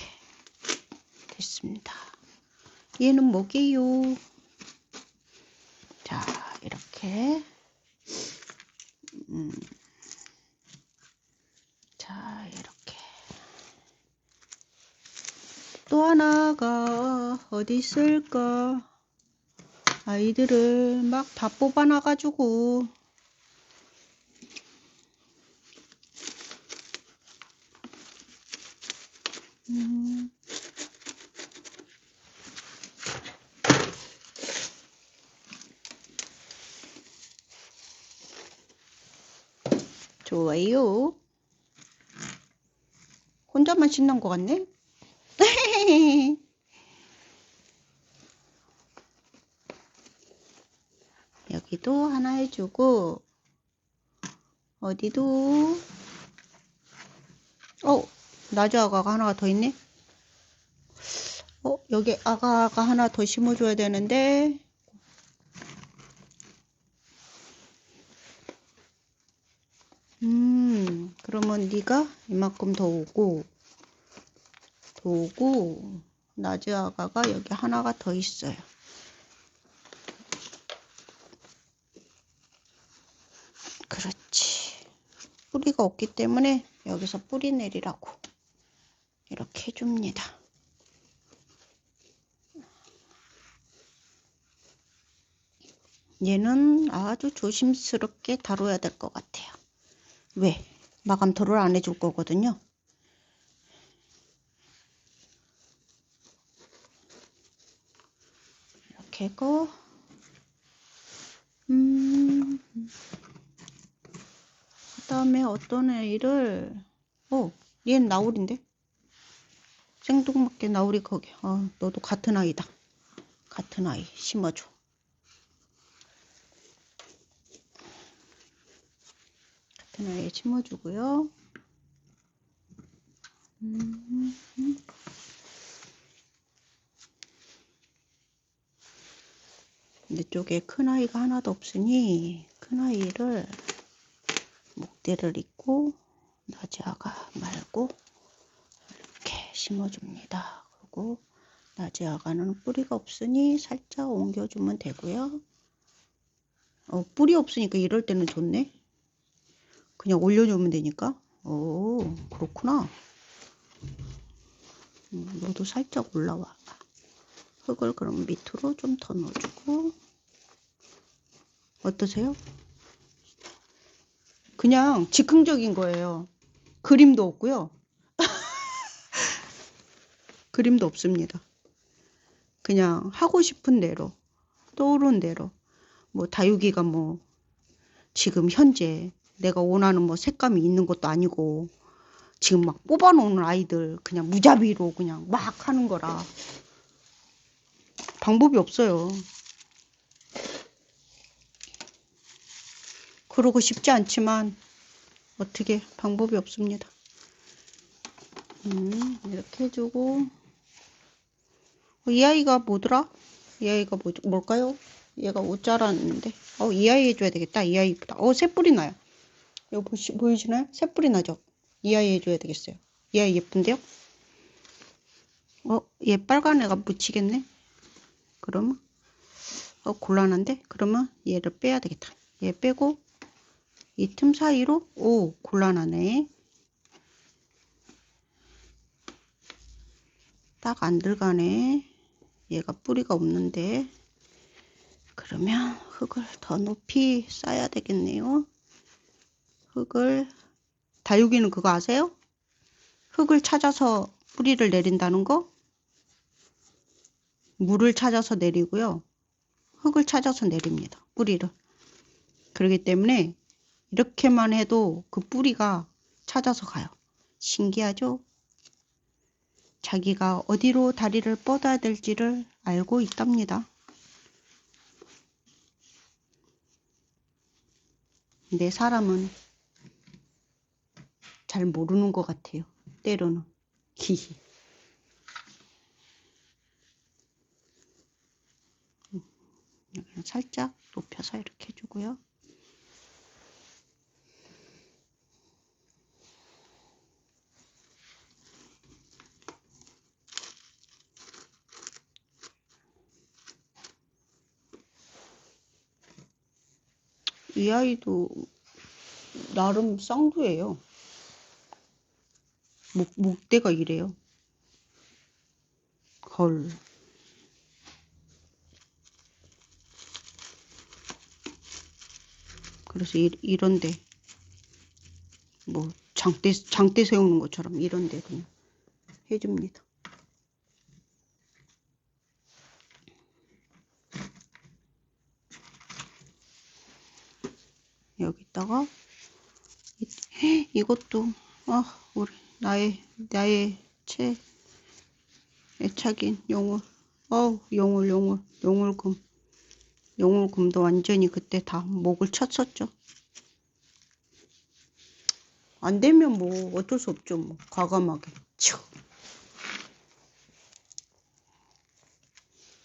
됐습니다. 얘는 뭐게요? 자, 이렇게. 자, 이렇게. 또 하나가 어디 있을까? 아이들을 막 다 뽑아놔가지고. 좋아요. 혼자만 신난 것 같네? 여기도 하나 해주고, 어디도, 나주 아가가 하나가 더 있네? 여기 아가가 하나 더 심어줘야 되는데, 그러면 네가 이만큼 더 오고, 나주 아가가 여기 하나가 더 있어요. 그렇지. 뿌리가 없기 때문에 여기서 뿌리 내리라고 이렇게 해줍니다. 얘는 아주 조심스럽게 다뤄야 될 것 같아요. 왜? 마감토를 안 해줄 거거든요. 이렇게 하고 그 다음에 어떤 애를 얘는 나울인데? 생뚱맞게 나울이 거기. 너도 같은 아이다. 같은 아이 심어줘. 같은 아이 심어주고요. 이쪽에 큰 아이가 하나도 없으니 큰 아이를 목대를 잇고 나지아가 말고 이렇게 심어줍니다. 그리고 나지아가는 뿌리가 없으니 살짝 옮겨주면 되고요. 뿌리 없으니까 이럴 때는 좋네. 그냥 올려주면 되니까. 오, 그렇구나. 너도 살짝 올라와. 흙을 그럼 밑으로 좀 더 넣어주고. 어떠세요? 그냥 즉흥적인 거예요. 그림도 없고요. 그림도 없습니다. 그냥 하고 싶은 대로, 떠오른 대로. 뭐 다육이가 뭐 지금 현재 내가 원하는 뭐 색감이 있는 것도 아니고 지금 막 뽑아놓는 아이들 그냥 무자비로 그냥 막 하는 거라 방법이 없어요. 그러고 싶지 않지만 어떻게 방법이 없습니다. 이렇게 해주고 이 아이가 뭐더라? 이 아이가 뭘까요? 얘가 옷 자랐는데 이 아이 해줘야 되겠다. 이 아이 이쁘다. 새뿌리 나요. 이거 보이시나요? 새뿌리 나죠? 이 아이 해줘야 되겠어요. 이 아이 예쁜데요? 얘 빨간 애가 묻히겠네? 그러면 곤란한데? 그러면 얘를 빼야 되겠다. 얘 빼고 이 틈 사이로 곤란하네. 딱 안 들어가네. 얘가 뿌리가 없는데. 그러면 흙을 더 높이 쌓아야 되겠네요. 흙을 다육이는 그거 아세요? 흙을 찾아서 뿌리를 내린다는 거? 물을 찾아서 내리고요. 흙을 찾아서 내립니다. 뿌리를. 그렇기 때문에 이렇게만 해도 그 뿌리가 찾아서 가요. 신기하죠? 자기가 어디로 다리를 뻗어야 될지를 알고 있답니다. 근데 사람은 잘 모르는 것 같아요. 때로는. 히히. 살짝 높여서 이렇게 해주고요. 이 아이도 나름 쌍두예요. 목대가 이래요. 헐. 그래서 이런데 뭐 장대 세우는 것처럼 이런데 그냥 해줍니다. 여기다가 이것도 우리 나의 애착인 용울. 용울금도 완전히 그때 다 목을 쳤었죠. 안 되면 뭐 어쩔 수 없죠. 뭐 과감하게.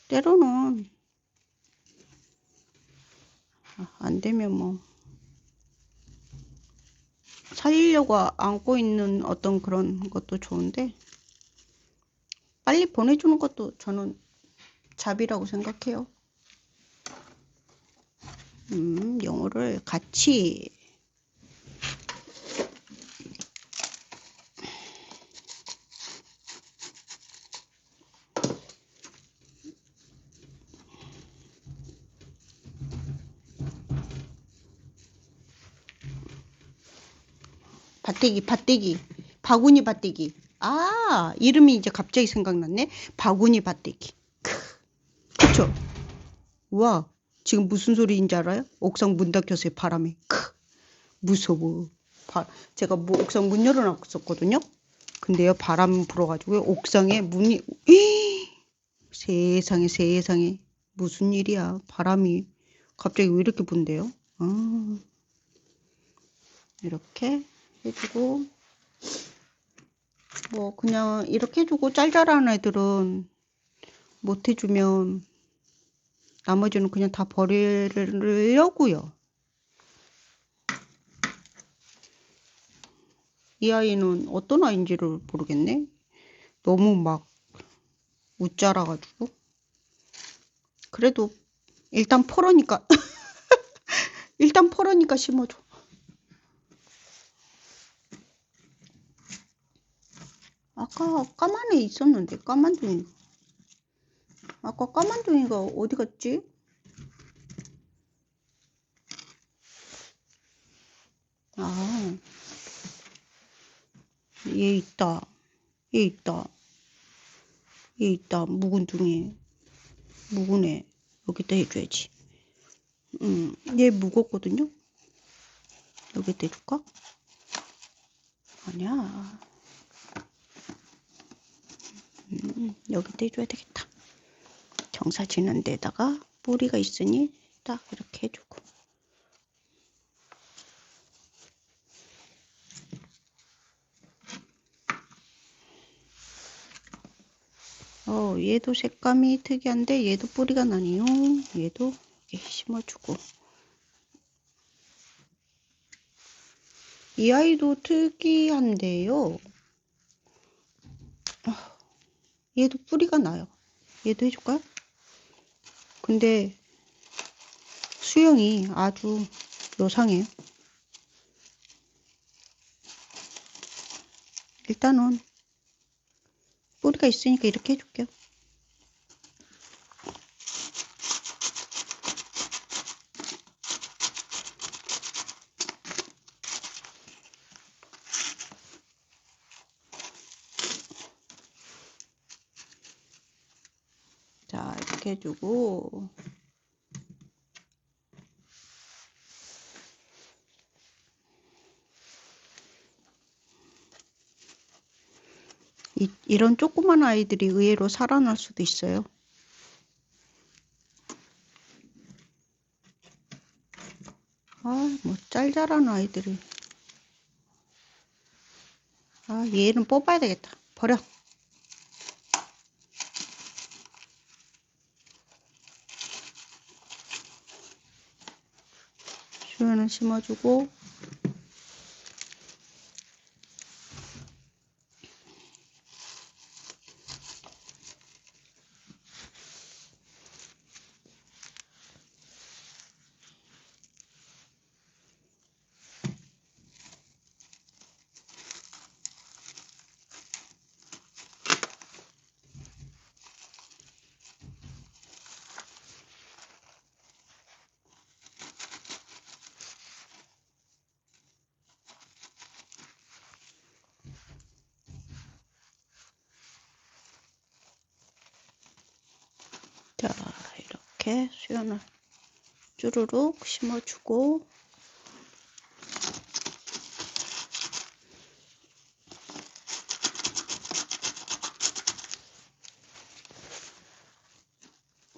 때로는 안 되면 뭐 살리려고 안고 있는 어떤 그런 것도 좋은데 빨리 보내주는 것도 저는 잡이라고 생각해요. 용어를 같이 밭대기 바구니 밭대기. 이름이 이제 갑자기 생각났네. 바구니 밭대기. 그쵸? 우와, 지금 무슨 소리인지 알아요? 옥상 문 닫혔어요. 바람에. 무서워. 제가 옥상 문 열어놨었거든요. 근데요, 바람 불어가지고 옥상에 문이 세상에 무슨 일이야. 바람이 갑자기 왜 이렇게 분대요? 이렇게 해주고 뭐 그냥 이렇게 해주고 짤짤한 애들은 못 해주면 나머지는 그냥 다 버리려고요. 이 아이는 어떤 아이인지를 모르겠네. 너무 막 웃자라가지고. 그래도 일단 퍼러니까 일단 퍼러니까 심어줘. 아까 까만 애 있었는데, 까만둥이. 아까 까만둥이가 어디 갔지? 아, 얘 있다. 얘 있다. 얘 있다. 묵은 둥이. 묵은 애. 여기다 해줘야지. 얘 묵었거든요? 여기다 해줄까? 아니야. 여기다 해줘야 되겠다. 경사 지는 데다가 뿌리가 있으니 딱 이렇게 해주고. 얘도 색감이 특이한데 얘도 뿌리가 나네요. 얘도 이렇게 심어주고. 이 아이도 특이한데요. 얘도 뿌리가 나요. 얘도 해줄까요? 근데 수영이 아주 요상해요. 일단은 뿌리가 있으니까 이렇게 해줄게요. 자, 이렇게 해주고. 이런 조그만 아이들이 의외로 살아날 수도 있어요. 뭐 짤짤한 아이들이. 얘는 뽑아야 되겠다. 버려. 수연은 심어주고. 자, 이렇게 수연을 쭈루룩 심어주고.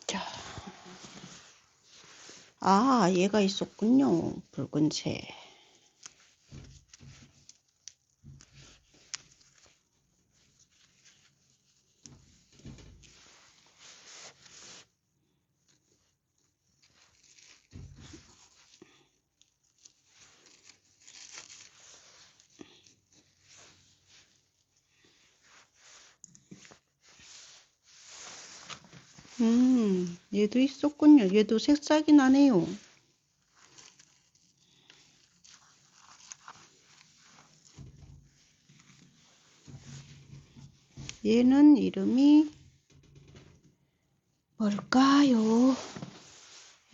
자, 얘가 있었군요. 붉은색. 얘도 있었군요. 얘도 색싹이 나네요. 얘는 이름이 뭘까요?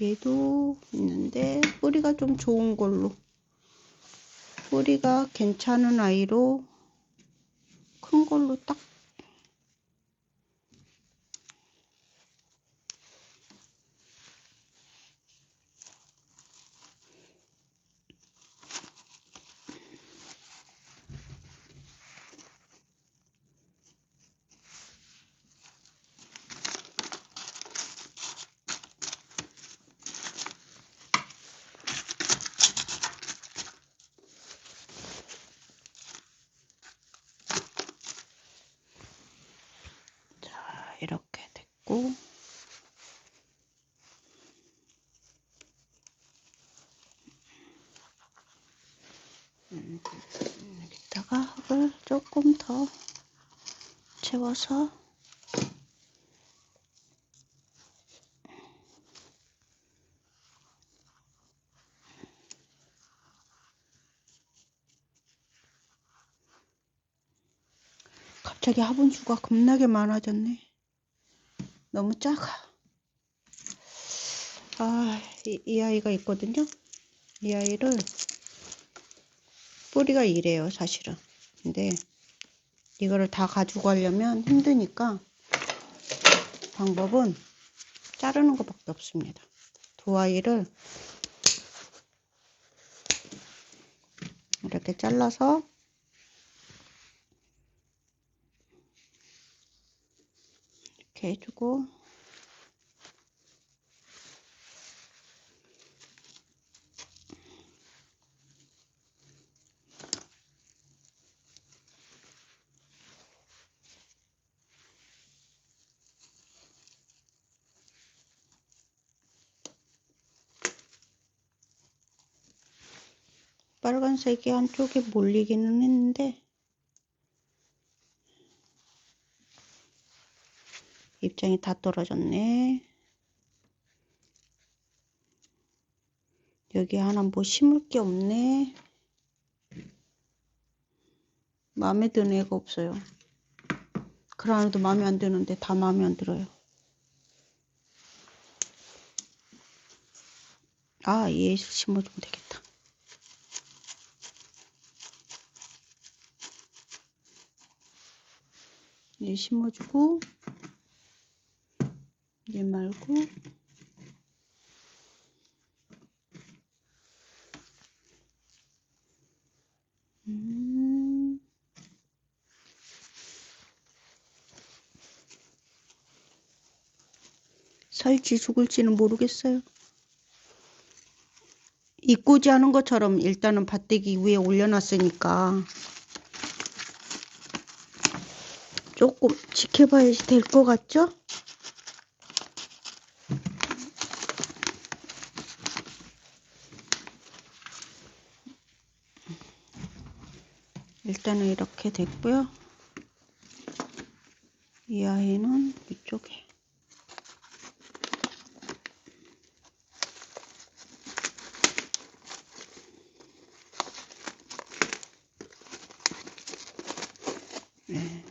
얘도 있는데 뿌리가 좀 좋은 걸로. 뿌리가 괜찮은 아이로 큰 걸로 딱. 자, 이렇게 됐고. 여기다가 흙을 조금 더 채워서 갑자기 갑자기 화분수가 겁나게 많아졌네. 너무 작아. 이 아이가 있거든요. 이 아이를 뿌리가 이래요, 사실은. 근데 이거를 다 가지고 가려면 힘드니까 방법은 자르는 것밖에 없습니다. 두 아이를 이렇게 잘라서 이렇게 해주고, 빨간색이 한쪽에 몰리기는 했는데 입장이 다 떨어졌네. 여기 하나 뭐 심을 게 없네. 마음에 드는 애가 없어요. 그 안에도 마음에 안 드는데 다 마음에 안 들어요. 얘 심어주면 되겠다. 얘 심어주고, 얘 말고, 살지 죽을지는 모르겠어요. 이꾸지 하는 것처럼 일단은 밭대기 위에 올려놨으니까 조금 지켜봐야지 될 것 같죠? 일단은 이렇게 됐고요. 이 아이는 이쪽에. 네.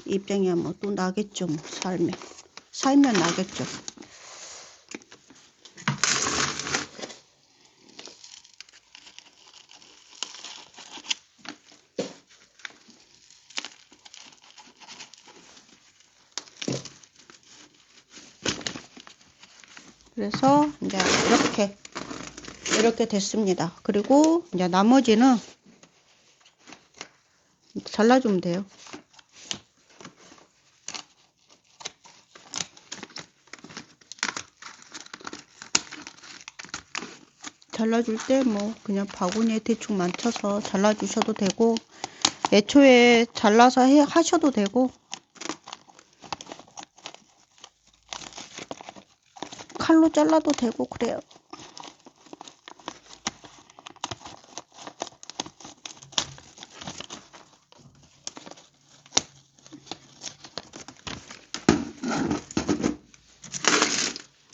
입장이야 뭐 또 나겠죠. 뭐 살면 나겠죠. 그래서 이제 이렇게 됐습니다. 그리고 이제 나머지는 잘라주면 돼요. 잘라줄 때 뭐 그냥 바구니에 대충 만져서 잘라주셔도 되고, 애초에 잘라서 하셔도 되고, 칼로 잘라도 되고 그래요.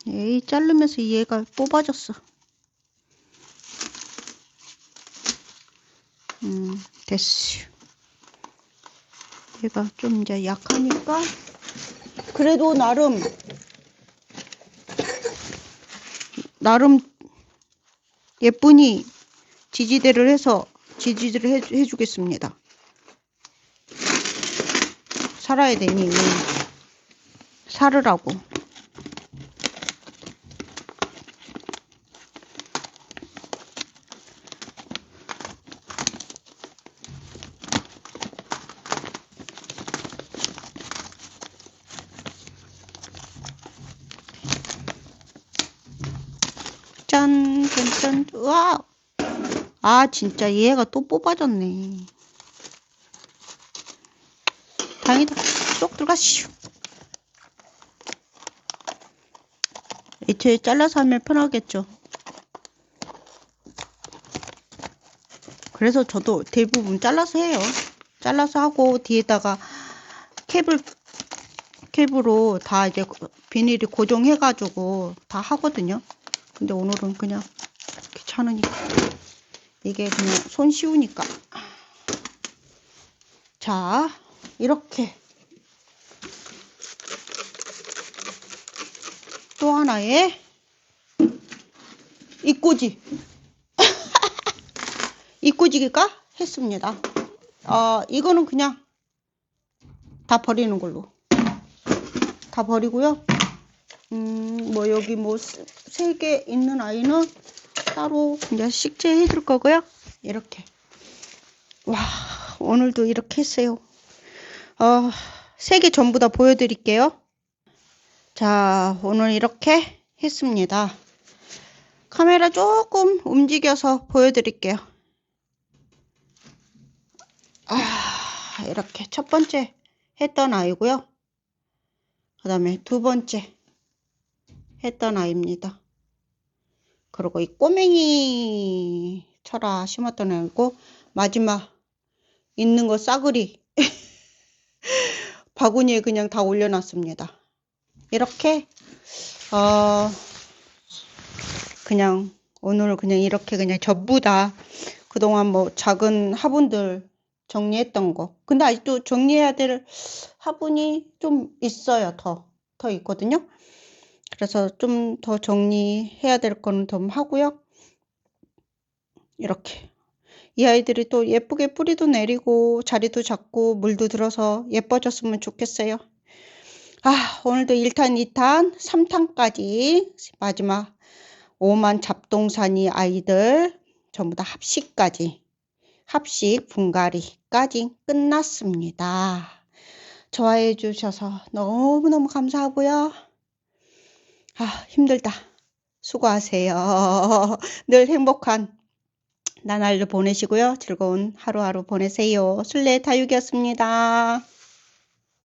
에이, 자르면서 얘가 뽑아졌어. 됐어. 얘가 좀 이제 약하니까 그래도 나름 예쁘니 지지대를 해주겠습니다. 살아야 되니 살으라고. 짠, 짠, 와! 진짜 얘가 또 뽑아졌네. 다행이다. 쏙 들어가시오. 애초에 잘라서 하면 편하겠죠. 그래서 저도 대부분 잘라서 해요. 잘라서 하고 뒤에다가 캡으로 다 이제 비닐이 고정해가지고 다 하거든요. 근데 오늘은 그냥 귀찮으니까 이게 그냥 손 쉬우니까 자, 이렇게 또 하나의 이꼬지 이꼬지기가 했습니다. 이거는 그냥 다 버리는 걸로. 다 버리고요. 뭐 여기 뭐 3개 있는 아이는 따로 이제 식재해 줄 거고요. 이렇게. 와, 오늘도 이렇게 했어요. 3개 전부 다 보여드릴게요. 자, 오늘 이렇게 했습니다. 카메라 조금 움직여서 보여드릴게요. 이렇게 첫 번째 했던 아이고요. 그 다음에 두 번째 했던 아이입니다. 그리고 이 꼬맹이 철아 심었던 아이고, 마지막 있는 거 싸그리 바구니에 그냥 다 올려놨습니다. 이렇게 그냥 오늘 그냥 이렇게 그냥 전부 다 그동안 뭐 작은 화분들 정리했던 거. 근데 아직도 정리해야 될 화분이 좀 있어요. 더 있거든요. 그래서 좀 더 정리해야 될 거는 좀 하고요. 이렇게 이 아이들이 또 예쁘게 뿌리도 내리고 자리도 잡고 물도 들어서 예뻐졌으면 좋겠어요. 오늘도 1탄, 2탄, 3탄까지 마지막 5만 잡동사니 아이들 전부 다 합식 분갈이까지 끝났습니다. 좋아해 주셔서 너무너무 감사하고요. 힘들다. 수고하세요. 늘 행복한 나날도 보내시고요. 즐거운 하루하루 보내세요. 술래 다육이었습니다.